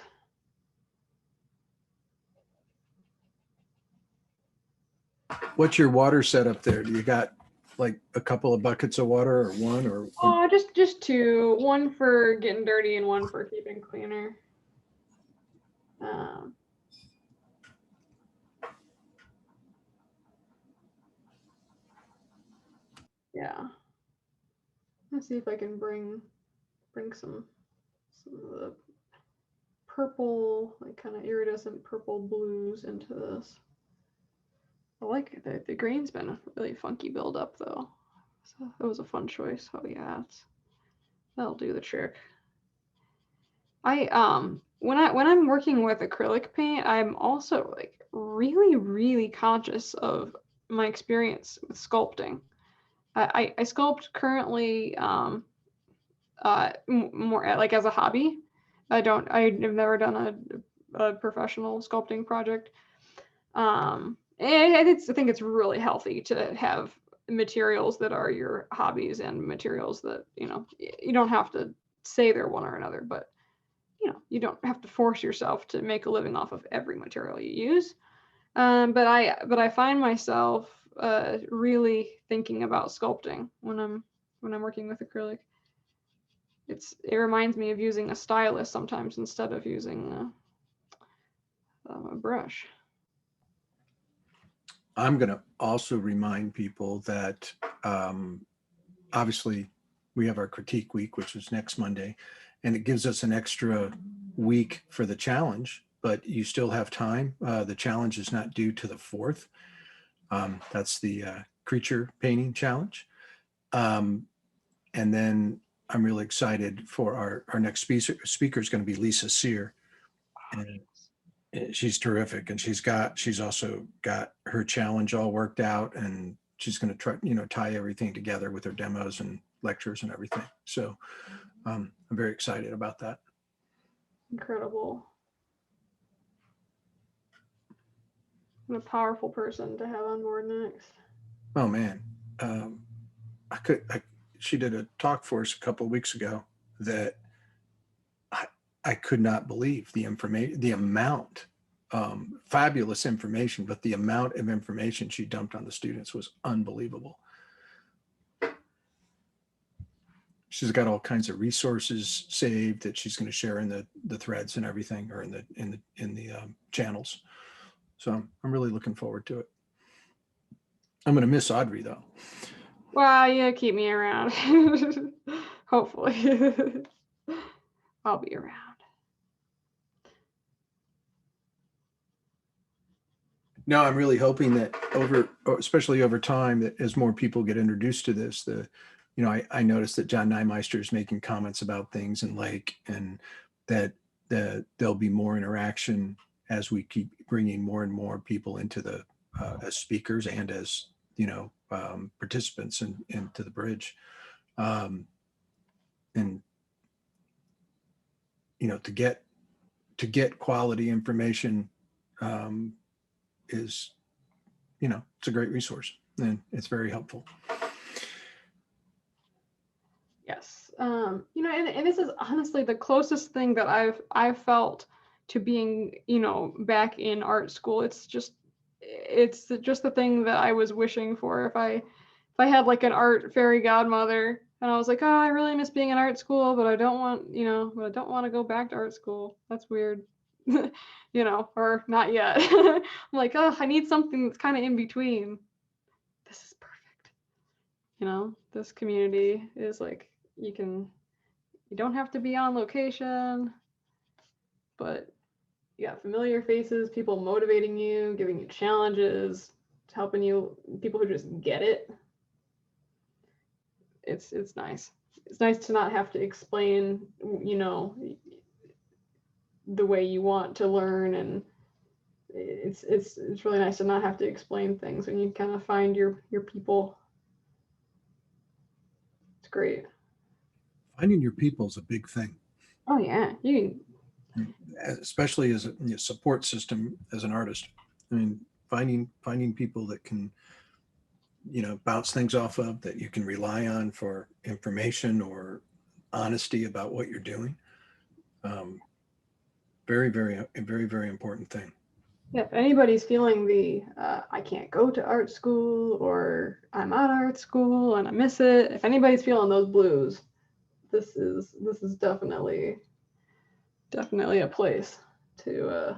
[SPEAKER 2] What's your water setup there? Do you got like a couple of buckets of water, or one, or?
[SPEAKER 5] Oh, just two. One for getting dirty and one for keeping cleaner. Yeah. Let's see if I can bring some of the purple, like kind of iridescent purple blues into this. I like it. The green's been a really funky build-up though. So it was a fun choice. Oh yeah, that'll do the trick. When I'm working with acrylic paint, I'm also like really conscious of my experience with sculpting. I sculpt currently more like as a hobby. I've never done a professional sculpting project. And I think it's really healthy to have materials that are your hobbies and materials that, you don't have to say they're one or another, but you don't have to force yourself to make a living off of every material you use. But I find myself really thinking about sculpting when I'm working with acrylic. It reminds me of using a stylus sometimes instead of using a brush.
[SPEAKER 2] I'm going to also remind people that obviously we have our critique week, which is next Monday, and it gives us an extra week for the challenge, but you still have time. The challenge is not due to the 4th. That's the creature painting challenge. And then I'm really excited for our next speaker is going to be Lisa Sear. And she's terrific. And she's also got her challenge all worked out, and she's going to try, tie everything together with her demos and lectures and everything. So I'm very excited about that.
[SPEAKER 5] Incredible. What a powerful person to have on board next.
[SPEAKER 2] Oh man. She did a talk for us a couple of weeks ago that I could not believe the information, the amount, fabulous information, but the amount of information she dumped on the students was unbelievable. She's got all kinds of resources saved that she's going to share in the threads and everything, or in the channels. So I'm really looking forward to it. I'm going to miss Audrey though.
[SPEAKER 5] Well, yeah, keep me around. Hopefully. I'll be around.
[SPEAKER 2] No, I'm really hoping that especially over time, that as more people get introduced to this, I noticed that John Nymeister is making comments about things in Lake, and that there'll be more interaction as we keep bringing more and more people into the as speakers and as participants into the bridge, and to get quality information is it's a great resource and it's very helpful.
[SPEAKER 3] Yes. And this is honestly the closest thing that I've felt to being, back in art school. It's just the thing that I was wishing for. If I had like an art fairy godmother and I was like, oh, I really miss being in art school, but I don't want to go back to art school. That's weird. Or not yet. I'm like, oh, I need something that's kind of in between. This is perfect. This community is like, you don't have to be on location, but you got familiar faces, people motivating you, giving you challenges, helping you, people who just get it. It's nice. It's nice to not have to explain, the way you want to learn, and it's really nice to not have to explain things when you kind of find your people. It's great.
[SPEAKER 2] Finding your people is a big thing.
[SPEAKER 3] Oh yeah,
[SPEAKER 2] Especially as a support system as an artist. I mean, finding people that can, bounce things off of, that you can rely on for information or honesty about what you're doing. Very, very, very, very important thing.
[SPEAKER 3] Yeah, if anybody's feeling the I can't go to art school, or I'm at art school and I miss it, if anybody's feeling those blues, this is definitely a place to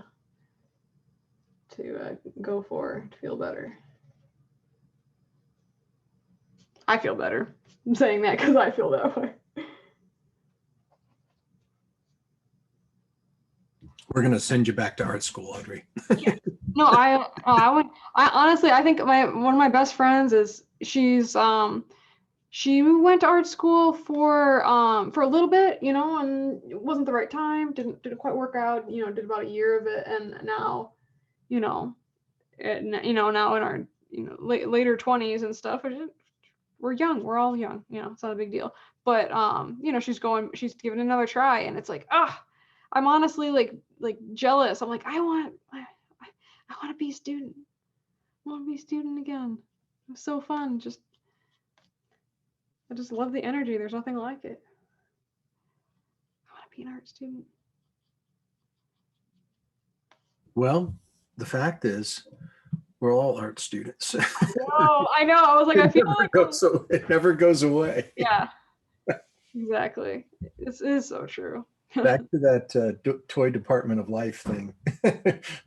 [SPEAKER 3] go for, to feel better. I feel better. I'm saying that because I feel that way.
[SPEAKER 2] We're going to send you back to art school, Audrey.
[SPEAKER 3] Yeah. No, I would. I honestly, I think one of my best friends is she went to art school for a little bit, and it wasn't the right time. Didn't quite work out. Did about a year of it, and now, now in our later 20s and stuff. We're young. We're all young. It's not a big deal. But she's giving it another try, and it's like, I'm honestly like jealous. I'm like, I want to be a student. I want to be a student again. It was so fun. I just love the energy. There's nothing like it. I want to be an art student.
[SPEAKER 2] Well, the fact is, we're all art students.
[SPEAKER 3] Oh, I know. I was like, I feel like
[SPEAKER 2] it never goes away.
[SPEAKER 3] Yeah, exactly. It is so true.
[SPEAKER 2] Back to that toy department of life thing.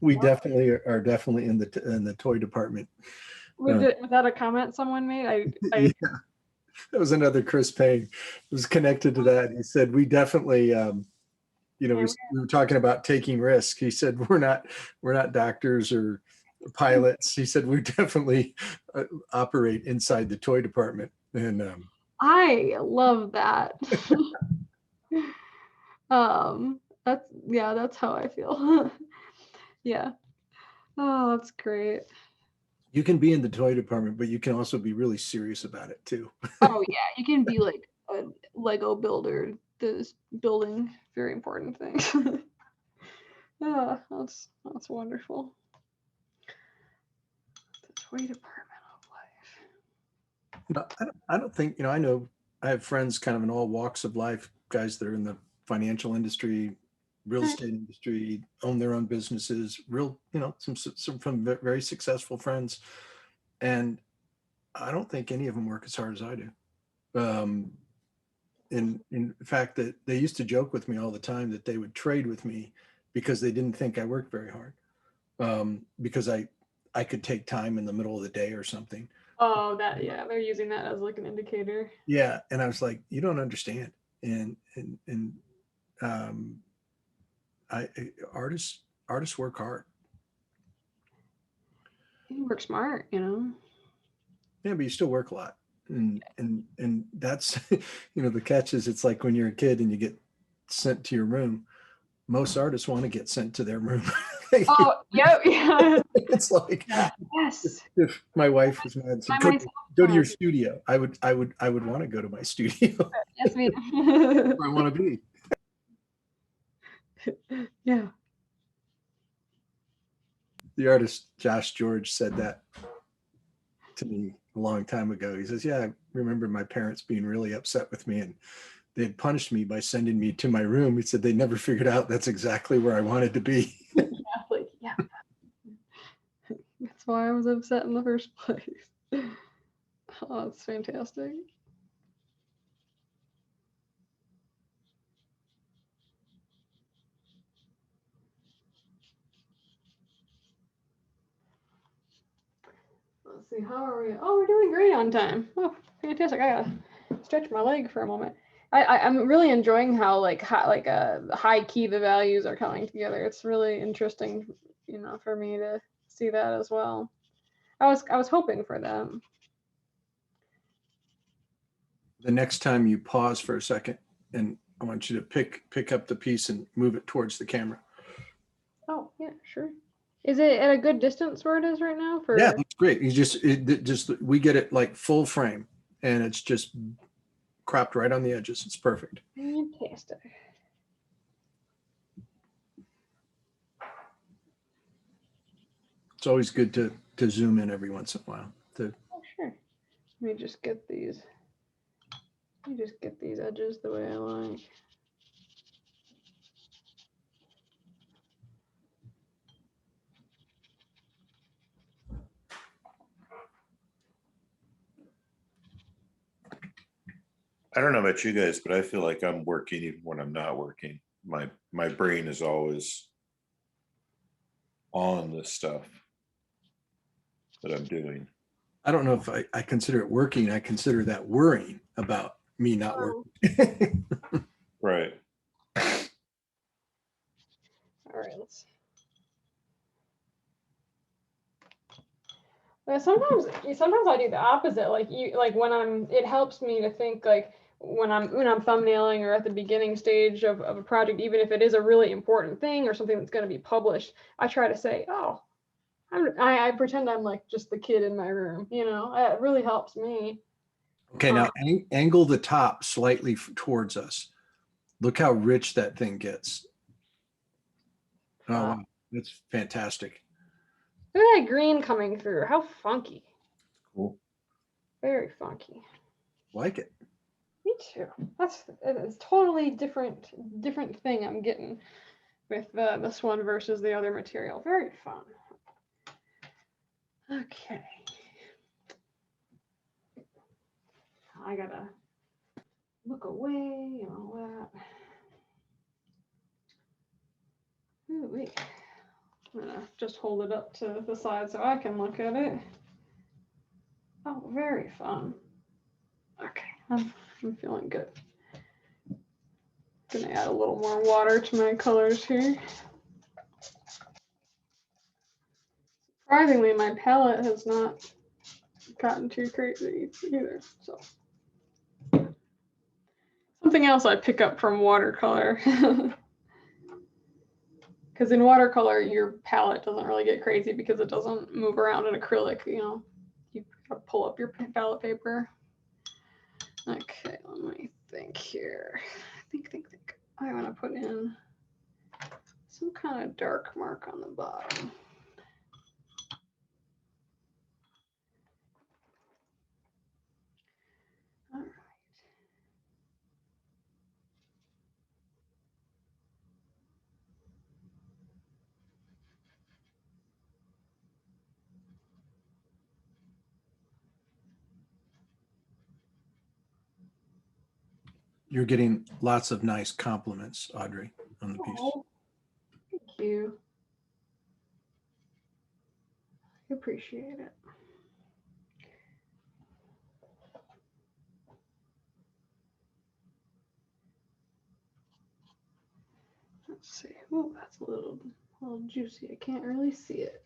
[SPEAKER 2] We definitely are definitely in the toy department.
[SPEAKER 3] Was that a comment someone made?
[SPEAKER 2] Yeah, that was another Chris Payne. It was connected to that. He said, we definitely, we were talking about taking risks. He said, we're not doctors or pilots. He said, we definitely operate inside the toy department. And
[SPEAKER 3] I love that. That's how I feel. Yeah. Oh, that's great.
[SPEAKER 2] You can be in the toy department, but you can also be really serious about it too.
[SPEAKER 3] Oh yeah, you can be like a Lego builder that's building very important things. Yeah, that's wonderful. The toy department of life.
[SPEAKER 2] I don't think, I know I have friends kind of in all walks of life, guys that are in the financial industry, real estate industry, own their own businesses, some from very successful friends. And I don't think any of them work as hard as I do. In fact, that they used to joke with me all the time that they would trade with me because they didn't think I worked very hard. Because I could take time in the middle of the day or something.
[SPEAKER 3] Oh, they're using that as like an indicator.
[SPEAKER 2] Yeah. And I was like, you don't understand. Artists work hard.
[SPEAKER 3] You work smart,
[SPEAKER 2] Yeah, but you still work a lot. And that's, the catch is, it's like when you're a kid and you get sent to your room, most artists want to get sent to their room.
[SPEAKER 5] Oh, yep, yeah.
[SPEAKER 2] It's like
[SPEAKER 5] Yeah. Yes.
[SPEAKER 2] if my wife was mad and said,
[SPEAKER 5] My
[SPEAKER 2] go,
[SPEAKER 5] myself.
[SPEAKER 2] go to your studio, I would want to go to my studio
[SPEAKER 5] Yes, me.
[SPEAKER 2] where I want to be.
[SPEAKER 5] Yeah.
[SPEAKER 2] The artist Josh George said that to me a long time ago. He says, yeah, I remember my parents being really upset with me and they had punished me by sending me to my room. He said they never figured out that's exactly where I wanted to be.
[SPEAKER 5] Like, yeah. That's why I was upset in the first place. Oh, that's fantastic. Let's see, how are we? Oh, we're doing great on time. Oh, fantastic. I gotta stretch my leg for a moment. I'm really enjoying how high key the values are coming together. It's really interesting, for me to see that as well. I was hoping for them.
[SPEAKER 2] The next time you pause for a second, and I want you to pick up the piece and move it towards the camera.
[SPEAKER 5] Oh, yeah, sure. Is it at a good distance where it is right now?
[SPEAKER 2] Yeah, that's great. We get it like full frame, and it's just cropped right on the edges. It's perfect.
[SPEAKER 5] Fantastic.
[SPEAKER 2] It's always good to zoom in every once in a while.
[SPEAKER 5] Oh, sure. Let me just get these. Let me just get these edges the way I like.
[SPEAKER 4] I don't know about you guys, but I feel like I'm working even when I'm not working. My brain is always on the stuff that I'm doing.
[SPEAKER 2] I don't know if I consider it working. I consider that worrying about me not working.
[SPEAKER 4] Right.
[SPEAKER 5] All right, let's. Yeah, sometimes I do the opposite. Like when it helps me to think like when I'm thumbnailing or at the beginning stage of a project, even if it is a really important thing or something that's going to be published, I try to say, oh, I pretend I'm like just the kid in my room. It really helps me.
[SPEAKER 2] Okay, now angle the top slightly towards us. Look how rich that thing gets. Oh, wow. That's fantastic.
[SPEAKER 5] Look at that green coming through. How funky.
[SPEAKER 4] Cool.
[SPEAKER 5] Very funky.
[SPEAKER 2] Like it.
[SPEAKER 5] Me too. It's totally different thing I'm getting with this one versus the other material. Very fun. Okay. I gotta look away and all that. Ooh, wait. I'm gonna just hold it up to the side so I can look at it. Oh, very fun. Okay, I'm feeling good. Gonna add a little more water to my colors here. Surprisingly, my palette has not gotten too crazy either. So something else I pick up from watercolor. Because in watercolor, your palette doesn't really get crazy because it doesn't move around in acrylic. You gotta pull up your palette paper. Okay, let me think here. Think. I want to put in some kind of dark mark on the bottom. All right.
[SPEAKER 2] You're getting lots of nice compliments, Audrey, on the piece.
[SPEAKER 5] Oh, thank you. I appreciate it. Let's see. Oh, that's a little juicy. I can't really see it.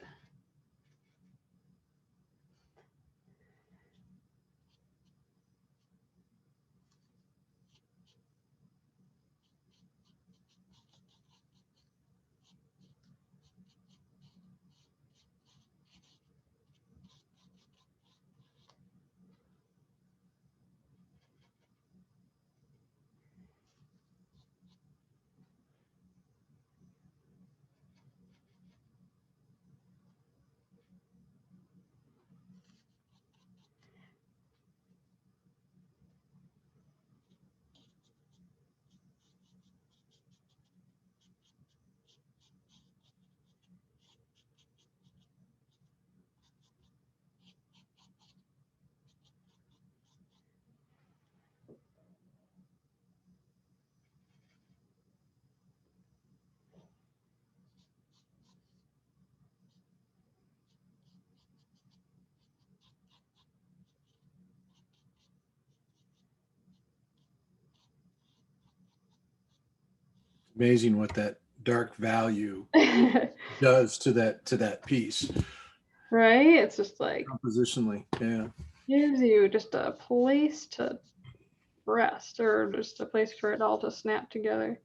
[SPEAKER 2] Amazing what that dark value does to that piece
[SPEAKER 5] Right? It's just like
[SPEAKER 2] compositionally. Yeah.
[SPEAKER 5] gives you just a place to rest, or just a place for it all to snap together.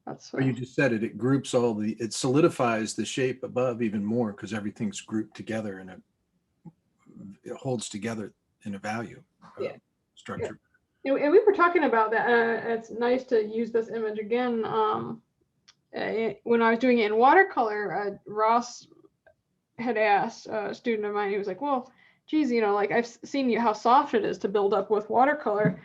[SPEAKER 5] That's
[SPEAKER 2] Well, you just said it. It groups it solidifies the shape above even more because everything's grouped together and it holds together in a value
[SPEAKER 5] Yeah.
[SPEAKER 2] structure.
[SPEAKER 5] And we were talking about that. It's nice to use this image again. When I was doing it in watercolor, Ross had asked a student of mine, he was like, well, geez, like I've seen how soft it is to build up with watercolor.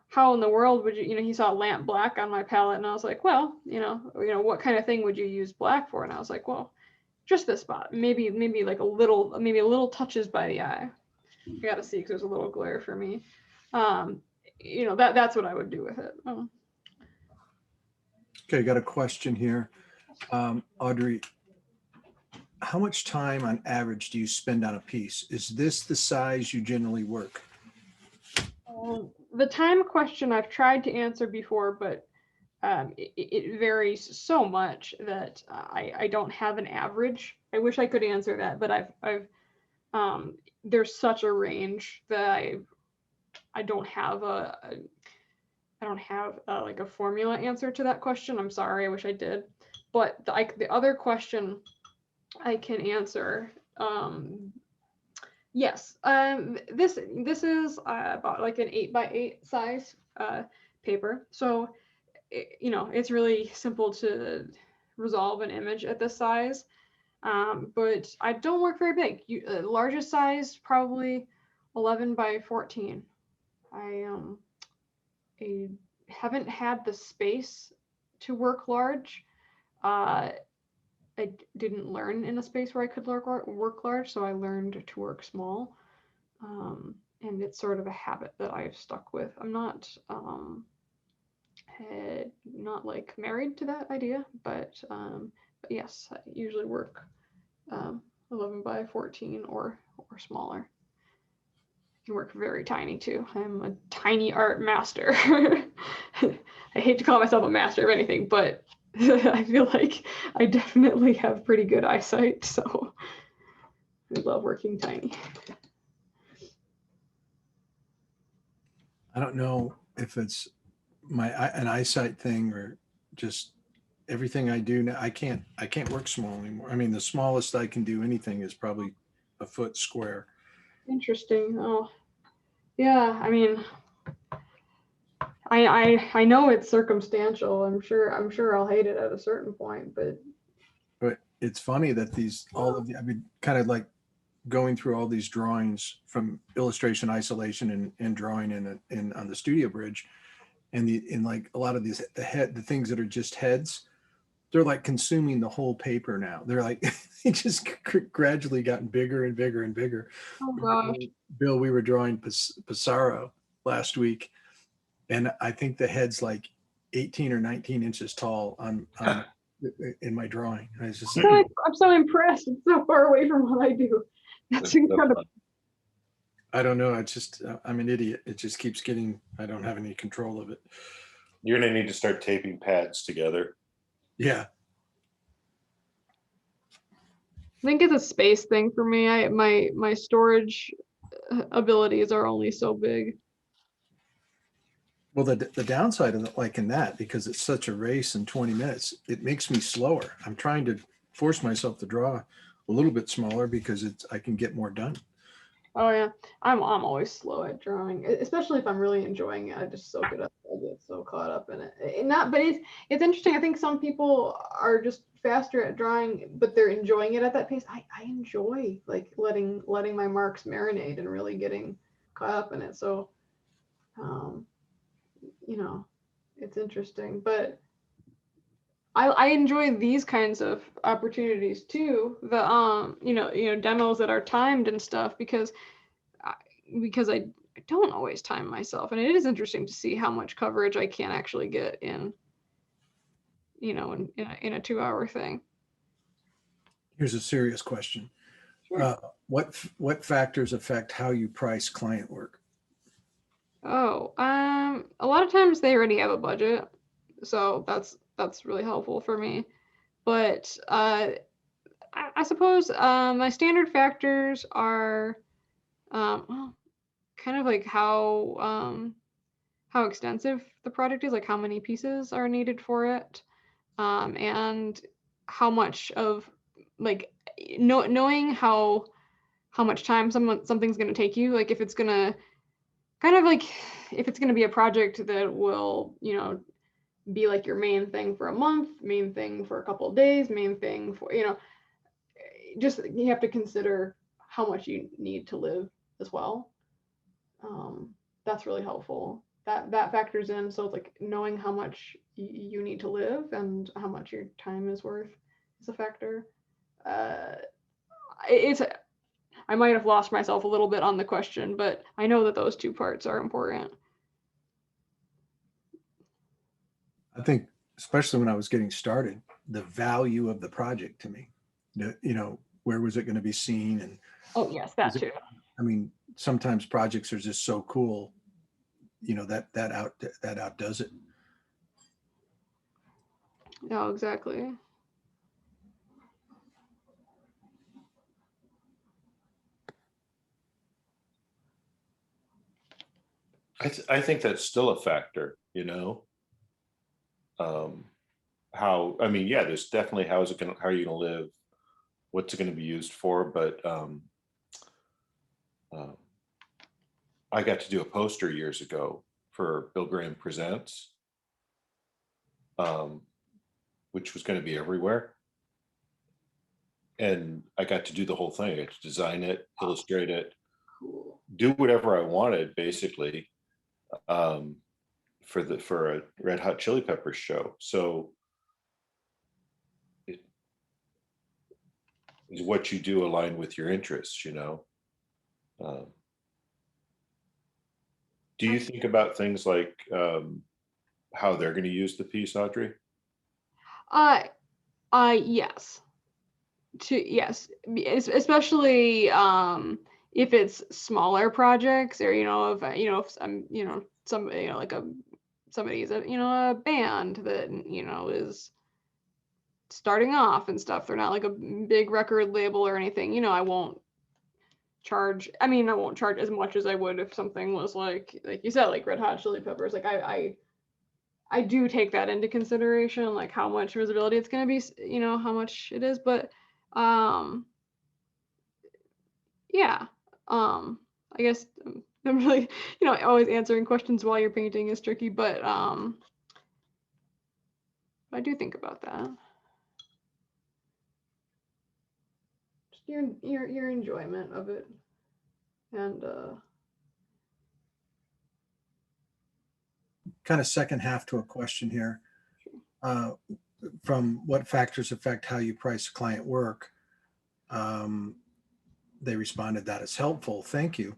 [SPEAKER 5] How in the world would you, he saw lamp black on my palette, and I was like, well, what kind of thing would you use black for? And I was like, well, just this spot, maybe like a little touches by the eye. I gotta see because there's a little glare for me. That's what I would do with it.
[SPEAKER 2] Okay, got a question here. Audrey, how much time on average do you spend on a piece? Is this the size you generally work?
[SPEAKER 5] The time question I've tried to answer before, but it varies so much that I don't have an average. I wish I could answer that, but I've there's such a range that I don't have like a formula answer to that question. I'm sorry, I wish I did. But the other question I can answer. Yes, this is about like an 8x8 size paper. So, it's really simple to resolve an image at this size. But I don't work very big. Largest size, probably 11x14. I haven't had the space to work large. I didn't learn in a space where I could work large, so I learned to work small. And it's sort of a habit that I've stuck with. I'm not like married to that idea, but yes, I usually work 11x14 or smaller. I can work very tiny too. I'm a tiny art master. I hate to call myself a master of anything, but I feel like I definitely have pretty good eyesight, so I love working tiny.
[SPEAKER 2] I don't know if it's an eyesight thing or just everything I do now. I can't work small anymore. I mean, the smallest I can do anything is probably a foot square.
[SPEAKER 5] Interesting. Oh, yeah. I mean, I know it's circumstantial. I'm sure I'll hate it at a certain point, but
[SPEAKER 2] it's funny that I've been kind of like going through all these drawings from illustration isolation and drawing in on the studio bridge, and in like a lot of these the things that are just heads, they're like consuming the whole paper now. They're like they just gradually gotten bigger and bigger and bigger.
[SPEAKER 5] oh gosh.
[SPEAKER 2] Bill, we were drawing Pissarro last week, and I think the head's like 18 or 19 inches tall on in my drawing. I was just
[SPEAKER 5] I'm so impressed. It's so far away from what I do. That's incredible.
[SPEAKER 2] I don't know. I'm an idiot. It just keeps I don't have any control of it.
[SPEAKER 4] You're gonna need to start taping pads together.
[SPEAKER 2] Yeah.
[SPEAKER 5] I think it's a space thing for me. My storage abilities are only so big.
[SPEAKER 2] Well, the downside of it, like in that, because it's such a race in 20 minutes, it makes me slower. I'm trying to force myself to draw a little bit smaller because I can get more done.
[SPEAKER 5] Oh yeah, I'm always slow at drawing, especially if I'm really enjoying it. I just soak it up. I get so caught up in it. But it's interesting. I think some people are just faster at drawing, but they're enjoying it at that pace. I enjoy like letting my marks marinate and really getting caught up in it. So, it's interesting, but I enjoy these kinds of opportunities too. The demos that are timed and stuff because I don't always time myself, and it is interesting to see how much coverage I can actually get in a 2-hour thing.
[SPEAKER 2] Here's a serious question.
[SPEAKER 5] Sure.
[SPEAKER 2] What factors affect how you price client work?
[SPEAKER 5] Oh, a lot of times they already have a budget, so that's that's really helpful for me. But I suppose my standard factors are well, kind of like how extensive the project is, like how many pieces are needed for it, and how much of like knowing how much time something's going to take you, like if it's going to kind of like if it's going to be a project that will, you know, be like your main thing for a month, main thing for a couple of days, main thing for, you know, just you have to consider how much you need to live as well. That's really helpful. That factors in. So it's like knowing how much you need to live and how much your time is worth is a factor. Uh, it's I might have lost myself a little bit on the question, but I know that those two parts are important.
[SPEAKER 2] I think, especially when I was getting started, the value of the project to me, you know, where was it going to be seen? And
[SPEAKER 5] Oh yes, that
[SPEAKER 2] is it,
[SPEAKER 5] too.
[SPEAKER 2] I mean, sometimes projects are just so cool, you know, that outdoes it.
[SPEAKER 5] Oh, exactly.
[SPEAKER 4] I think that's still a factor, you know. How, I mean, yeah, there's definitely how are you gonna live, what's it gonna be used for, but uh, I got to do a poster years ago for Bill Graham Presents, um, which was gonna be everywhere. And I got to do the whole thing. I got to design it, illustrate it,
[SPEAKER 5] Cool.
[SPEAKER 4] do whatever I wanted, basically, um, for a Red Hot Chili Peppers show. So it is what you do aligned with your interests, you know. Um, do you think about things like how they're going to use the piece, Audrey?
[SPEAKER 5] Uh, yes. Yes, especially if it's smaller projects, or you know, if you know, if some, you know, some, you know, like somebody's a, you know, a band that, you know, is starting off and stuff. They're not like a big record label or anything. You know, I won't charge. I mean, I won't charge as much as I would if something was like you said, like Red Hot Chili Peppers. Like I do take that into consideration, like how much visibility it's going to be, you know, how much it is, but um yeah, I guess I'm really, you know, always answering questions while you're painting is tricky, but I do think about that. Just your enjoyment of it, and
[SPEAKER 2] Kind of second half to a question here. From what factors affect how you price client work? Um, they responded, that is helpful. Thank you.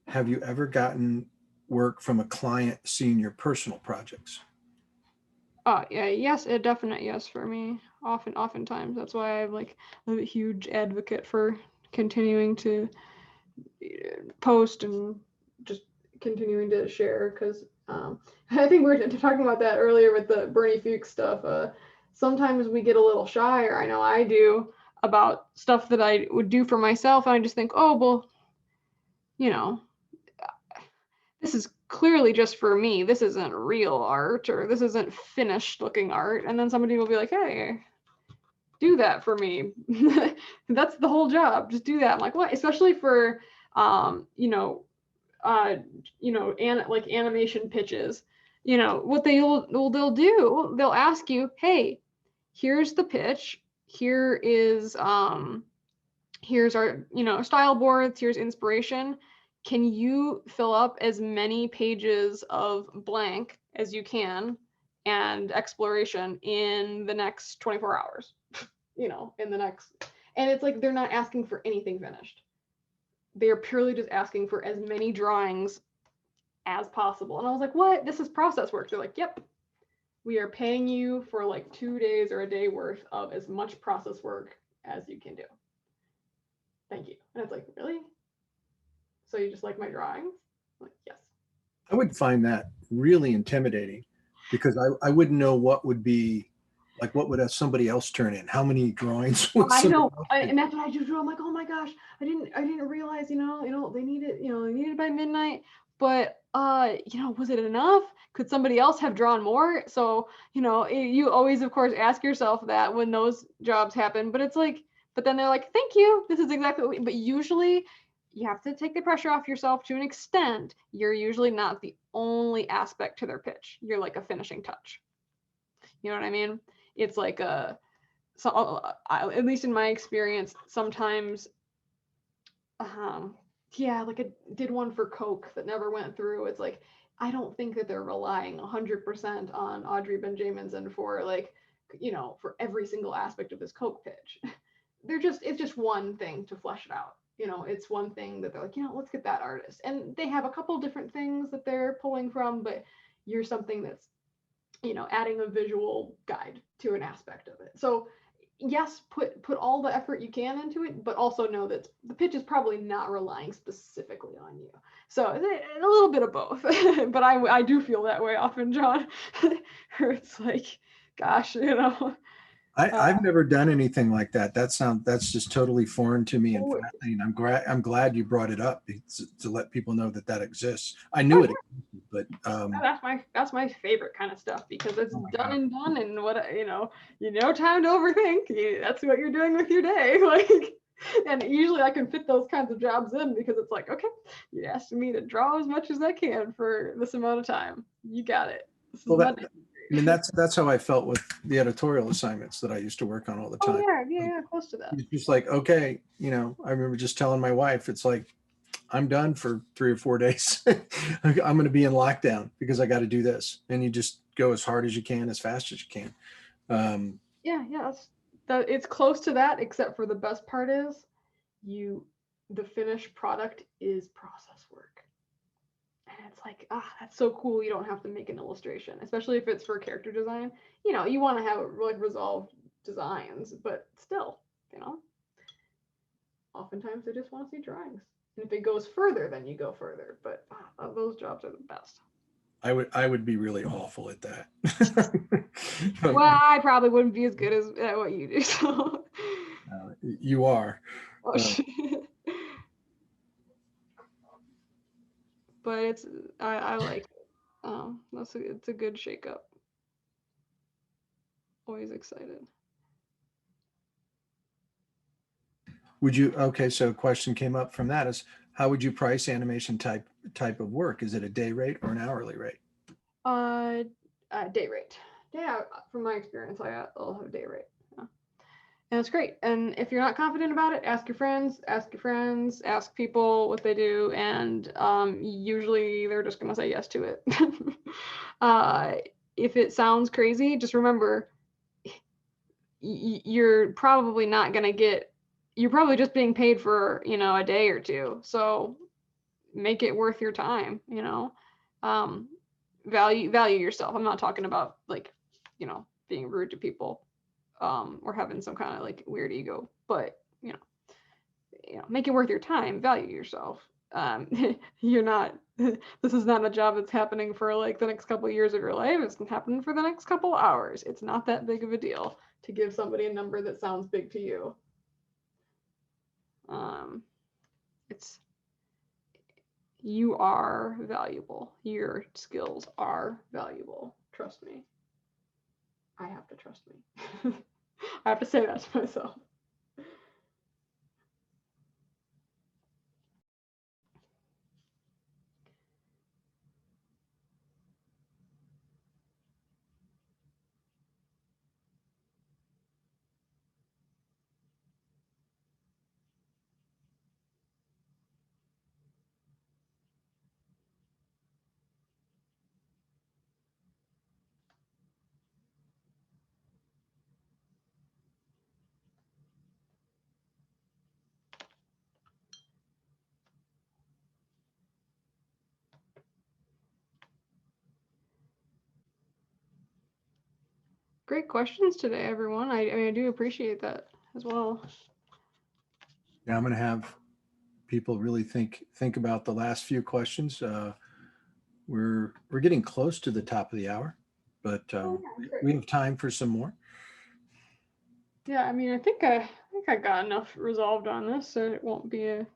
[SPEAKER 2] Have you ever gotten work from a client seeing your personal projects?
[SPEAKER 5] yeah, yes, a definite yes for me. Oftentimes, that's why I'm like a huge advocate for continuing to post and just continuing to share, because I think we were talking about that earlier with the Bernie Fuchs stuff. Sometimes we get a little shy, or I know I do, about stuff that I would do for myself, and I just think, oh well, you know, this is clearly just for me. This isn't real art, or this isn't finished looking art. And then somebody will be like, hey, do that for me. That's the whole job. Just do that. I'm like, what? Especially for you know, like animation pitches. You know, what they'll do, they'll ask you, hey, here's the pitch. Here's our, you know, style boards, here's inspiration. Can you fill up as many pages of blank as you can and exploration in the next 24 hours? You know, in the next, and it's like they're not asking for anything finished. They are purely just asking for as many drawings as possible. And I was like, what? This is process work. They're like, yep, we are paying you for like 2 days or a day worth of as much process work as you can do. Thank you. And it's like, really? So you just like my drawings? I'm like, yes.
[SPEAKER 2] I would find that really intimidating because I wouldn't know what would be Like what would somebody else turn in? How many drawings would
[SPEAKER 3] I
[SPEAKER 2] somebody
[SPEAKER 3] know,
[SPEAKER 2] else
[SPEAKER 3] and that's what I do too. I'm like, oh my gosh, I didn't realize, they need it, they need it by midnight. But was it enough? Could somebody else have drawn more? So, you always, of course, ask yourself that when those jobs happen. But it's like, but then they're like, thank you. This is exactly what but usually you have to take the pressure off yourself to an extent. You're usually not the only aspect to their pitch. You're like a finishing touch. You know what I mean? It's like at least in my experience, sometimes, like I did one for Coke that never went through. It's like, I don't think that they're relying 100% on Audrey Benjaminsen for like, for every single aspect of this Coke pitch. It's just one thing to flesh it out. It's one thing that they're like, let's get that artist. And they have a couple different things that they're pulling from, but you're something that's, adding a visual guide to an aspect of it. So yes, put all the effort you can into it, but also know that the pitch is probably not relying specifically on you. So a little bit of both. But I do feel that way often, John. Where it's like, gosh,
[SPEAKER 2] I've never done anything like that. That's just totally foreign to me and
[SPEAKER 3] Oh,
[SPEAKER 2] fascinating. I'm glad you brought it up to let people know that exists. I knew it existed, but
[SPEAKER 3] that's my favorite kind of stuff because it's
[SPEAKER 2] Oh my
[SPEAKER 3] done
[SPEAKER 2] God.
[SPEAKER 3] and done, and what time to overthink. That's what you're doing with your day, like. And usually I can fit those kinds of jobs in because it's like, okay, you asked me to draw as much as I can for this amount of time. You got it. This is
[SPEAKER 2] well,
[SPEAKER 3] Monday.
[SPEAKER 2] I mean, that's how I felt with the editorial assignments that I used to work on all the
[SPEAKER 3] Oh
[SPEAKER 2] time.
[SPEAKER 3] yeah, close to that.
[SPEAKER 2] It's just like, okay, I remember just telling my wife, it's like, I'm done for 3 or 4 days. I'm going to be in lockdown because I got to do this. And you just go as hard as you can, as fast as you can.
[SPEAKER 3] Yeah, it's close to that, except for the best part is the finished product is process work. And it's like, that's so cool. You don't have to make an illustration, especially if it's for character design. You want to have like resolved designs, but still, oftentimes they just want to see drawings. And if it goes further, then you go further. But those jobs are the best.
[SPEAKER 2] I would be really awful at that.
[SPEAKER 3] Well, I probably wouldn't be as good as at what you do. So.
[SPEAKER 2] You are.
[SPEAKER 3] But I like it. It's a good shakeup. Always excited.
[SPEAKER 2] So a question came up from that is, how would you price animation type of work? Is it a day rate or an hourly rate?
[SPEAKER 3] Day rate. Yeah, from my experience, I'll have a day rate. Yeah. And it's great. And if you're not confident about it, ask your friends, ask people what they do, and usually they're just gonna say yes to it. If it sounds crazy, just remember you're probably not gonna get. You're probably just being paid for a day or two. So make it worth your time. Value yourself. I'm not talking about like being rude to people or having some kind of like weird ego, but make it worth your time. Value yourself. You're not this is not a job that's happening for like the next couple of years of your life. It's happening for the next couple of hours. It's not that big of a deal to give somebody a number that sounds big to you. You are valuable. Your skills are valuable. Trust me. I have to trust me. I have to say that to myself. Great questions today, everyone. I do appreciate that as well.
[SPEAKER 2] Yeah, I'm going to have people really think about the last few questions. We're getting close to the top of the hour, but we have time for some more.
[SPEAKER 5] Yeah, I mean, I think I got enough resolved on this, so it won't be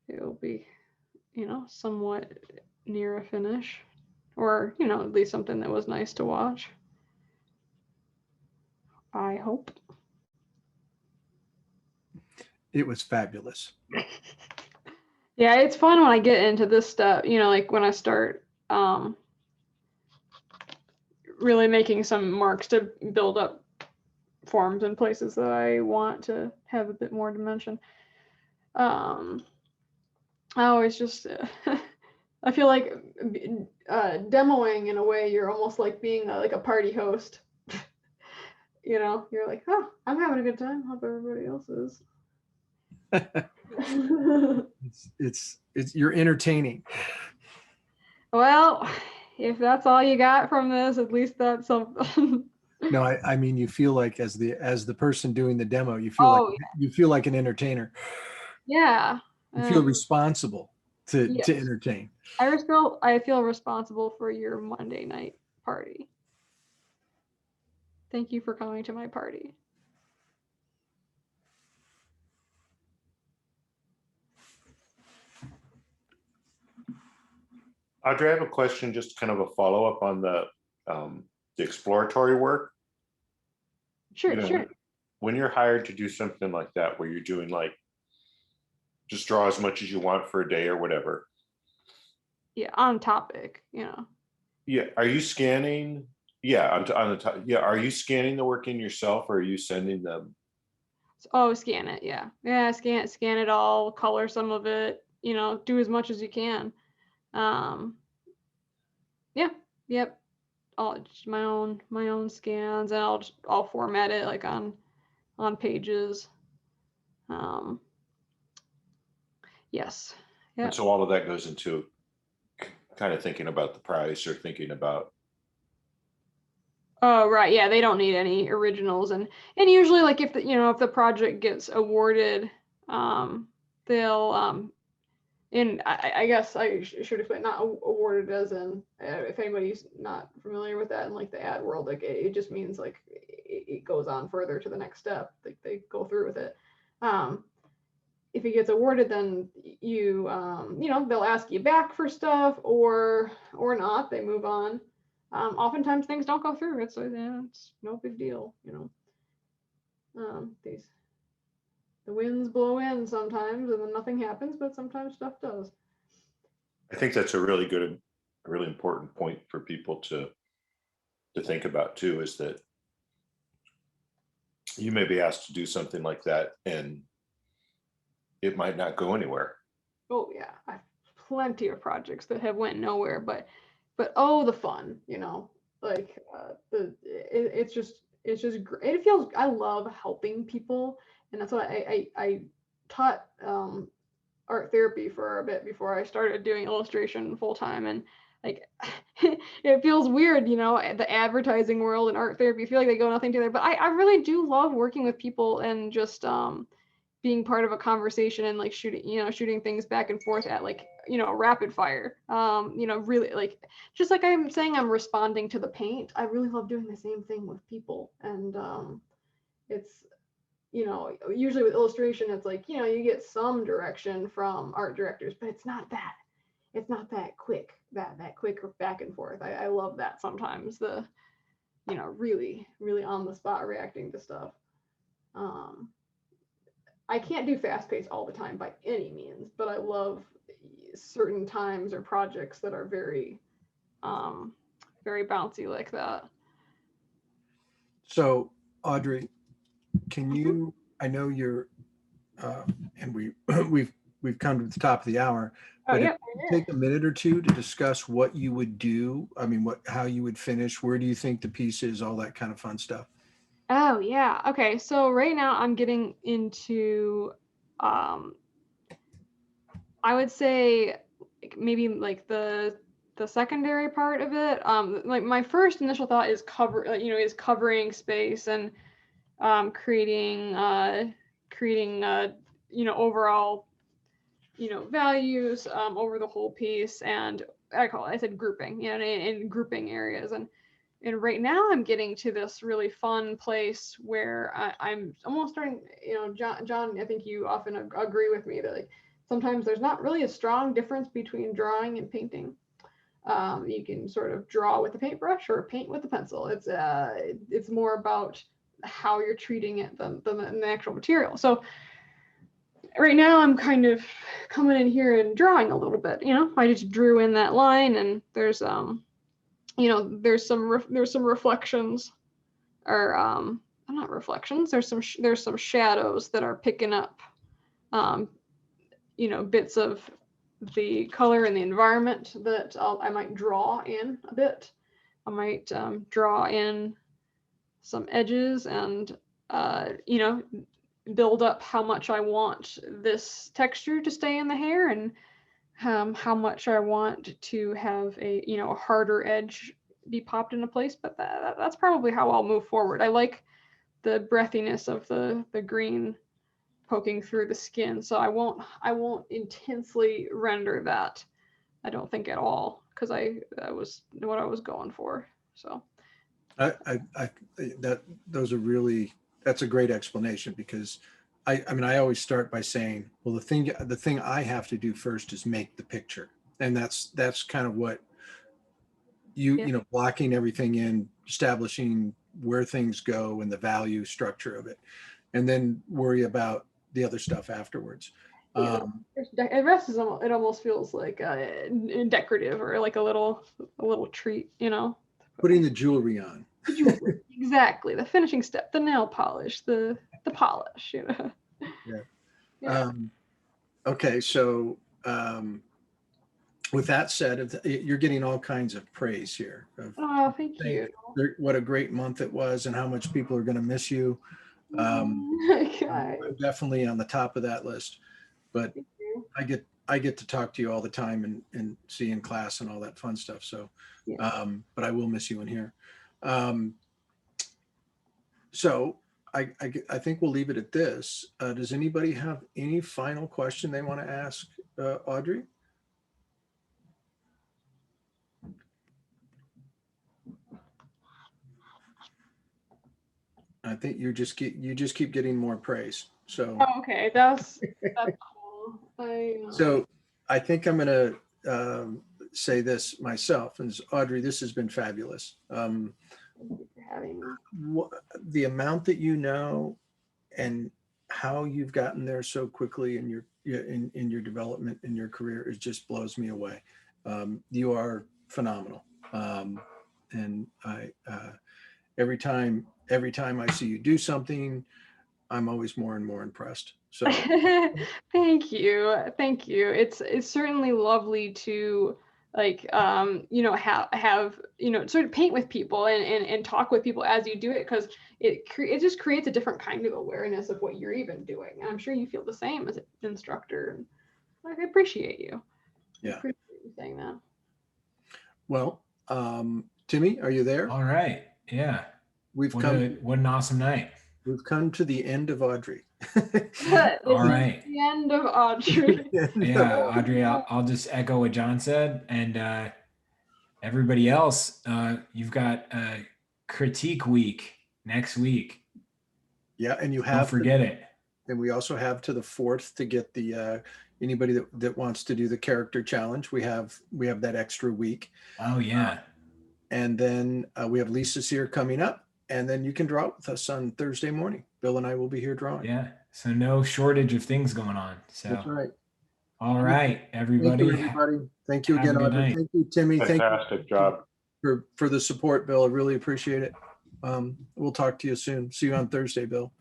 [SPEAKER 5] it'll be, somewhat near a finish, or at least something that was nice to watch. I hope.
[SPEAKER 2] It was fabulous.
[SPEAKER 5] Yeah, it's fun when I get into this stuff, like when I start really making some marks to build up forms and places that I want to have a bit more dimension. I always just I feel like demoing in a way, you're almost like being like a party host. You're like, oh, I'm having a good time. Hope everybody else is.
[SPEAKER 2] It's you're entertaining.
[SPEAKER 5] Well, if that's all you got from this, at least that's something.
[SPEAKER 2] No, I mean, you feel like as the person doing the demo, you feel
[SPEAKER 5] Oh,
[SPEAKER 2] like an entertainer.
[SPEAKER 5] yeah.
[SPEAKER 2] You feel responsible to
[SPEAKER 5] yes.
[SPEAKER 2] entertain.
[SPEAKER 5] I feel responsible for your Monday night party. Thank you for coming to my party.
[SPEAKER 4] Audrey, I have a question, just kind of a follow-up on the exploratory work.
[SPEAKER 5] Sure, sure.
[SPEAKER 4] When you're hired to do something like that, where you're doing like, just draw as much as you want for a day or whatever.
[SPEAKER 5] Yeah, on topic,
[SPEAKER 4] Yeah, are you scanning? Yeah, on the top. Yeah, are you scanning the work in yourself, or are you sending them?
[SPEAKER 5] Oh, scan it, yeah. Yeah, scan it all, color some of it, do as much as you can. Yeah, yep. All just my own scans, and I'll format it like on pages. Yes. Yeah.
[SPEAKER 4] And so all of that goes into kind of thinking about the price, or thinking about.
[SPEAKER 5] Oh, right. Yeah, they don't need any originals, and usually, like, if the project gets awarded, they'll and I guess I should explain, not awarded as in, if anybody's not familiar with that in like the ad world, like it just means like it goes on further to the next step. Like they go through with it. If it gets awarded, then they'll ask you back for stuff, or not. They move on. Oftentimes things don't go through. It's no big deal. The winds blow in sometimes, and then nothing happens, but sometimes stuff does.
[SPEAKER 4] I think that's a really good, a really important point for people to think about too, is that you may be asked to do something like that and it might not go anywhere.
[SPEAKER 5] Oh yeah, I have plenty of projects that have went nowhere, but oh, the fun, like it's just great. It feels, I love helping people, and that's what I taught art therapy for a bit before I started doing illustration full time, and like it feels weird, the advertising world and art therapy feel like they go nothing together, but I really do love working with people and just being part of a conversation and like shooting things back and forth at like, rapid fire. Really, like, just like I'm saying, I'm responding to the paint. I really love doing the same thing with people. And it's, usually with illustration, it's like, you get some direction from art directors, but it's not that quick, that quick back and forth. I love that sometimes, the, really, really on the spot reacting to stuff. I can't do fast pace all the time by any means, but I love certain times or projects that are very, very bouncy like that.
[SPEAKER 2] So, Audrey, can you? I know you're, and we've come to the top of the hour. But if you take a minute or two to discuss what you would do, I mean, how you would finish, where do you think the piece is, all that kind of fun stuff.
[SPEAKER 5] Oh yeah. Okay. So right now I'm getting into, I would say maybe like the secondary part of it. Like my first initial thought is covering space and creating overall values over the whole piece, and I said grouping, in grouping areas, and And right now I'm getting to this really fun place where I'm almost starting, John, I think you often agree with me that like sometimes there's not really a strong difference between drawing and painting. You can sort of draw with a paintbrush or paint with a pencil. It's more about how you're treating it than the actual material. So right now I'm kind of coming in here and drawing a little bit. I just drew in that line, and there's there's some reflections, or not reflections. There's some shadows that are picking up bits of the color and the environment that I might draw in a bit. I might draw in some edges and build up how much I want this texture to stay in the hair, and how much I want to have a harder edge be popped into place. But that's probably how I'll move forward. I like the breathiness of the green poking through the skin, so I won't intensely render that, I don't think, at all, because that was what I was going for. So
[SPEAKER 2] That's a great explanation, because I mean, I always start by saying, well, the thing I have to do first is make the picture. And that's kind of what blocking everything in, establishing where things go and the value structure of it, and then worry about the other stuff afterwards.
[SPEAKER 5] The rest it almost feels like decorative, or like a little treat,
[SPEAKER 2] Putting the jewelry on.
[SPEAKER 5] Exactly, the finishing step, the nail polish, the polish,
[SPEAKER 2] Yeah. Okay, so with that said, you're getting all kinds of praise here.
[SPEAKER 5] Oh, thank you.
[SPEAKER 2] What a great month it was, and how much people are going to miss you. I'm definitely on the top of that list, but I get to talk to you all the time and see you in class and all that fun stuff. So, but I will miss you in here. So I think we'll leave it at this. Does anybody have any final question they want to ask Audrey? I think you just keep getting more praise. So
[SPEAKER 5] okay, that's cool.
[SPEAKER 2] So I think I'm going to say this myself, and Audrey, this has been fabulous.
[SPEAKER 5] Thank you for having me.
[SPEAKER 2] The amount that you know, and how you've gotten there so quickly in your development in your career, it just blows me away. You are phenomenal, and I every time I see you do something, I'm always more and more impressed. So
[SPEAKER 5] thank you. It's certainly lovely to have sort of paint with people and talk with people as you do it, because it just creates a different kind of awareness of what you're even doing. And I'm sure you feel the same as an instructor. And I appreciate you.
[SPEAKER 2] Yeah.
[SPEAKER 5] I appreciate you saying that.
[SPEAKER 2] Well, Timmy, are you there?
[SPEAKER 1] All right. Yeah. What an awesome night.
[SPEAKER 2] We've come to the end of Audrey.
[SPEAKER 1] All right.
[SPEAKER 5] The end of Audrey.
[SPEAKER 1] Yeah, Audrey, I'll just echo what John said. And everybody else, you've got critique week next week.
[SPEAKER 2] Yeah, and you
[SPEAKER 1] don't forget it.
[SPEAKER 2] And we also have to the 4th to get the anybody that wants to do the character challenge. We have that extra week.
[SPEAKER 1] Oh yeah.
[SPEAKER 2] And then we have Lisa Sear coming up. And then you can draw with us on Thursday morning. Bill and I will be here drawing.
[SPEAKER 1] Yeah. So no shortage of things going on. So
[SPEAKER 2] that's right.
[SPEAKER 1] All right, everybody.
[SPEAKER 2] Thank you again, Audrey. Thank you, Timmy.
[SPEAKER 4] Fantastic job.
[SPEAKER 2] For the support, Bill. I really appreciate it. We'll talk to you soon. See you on Thursday, Bill.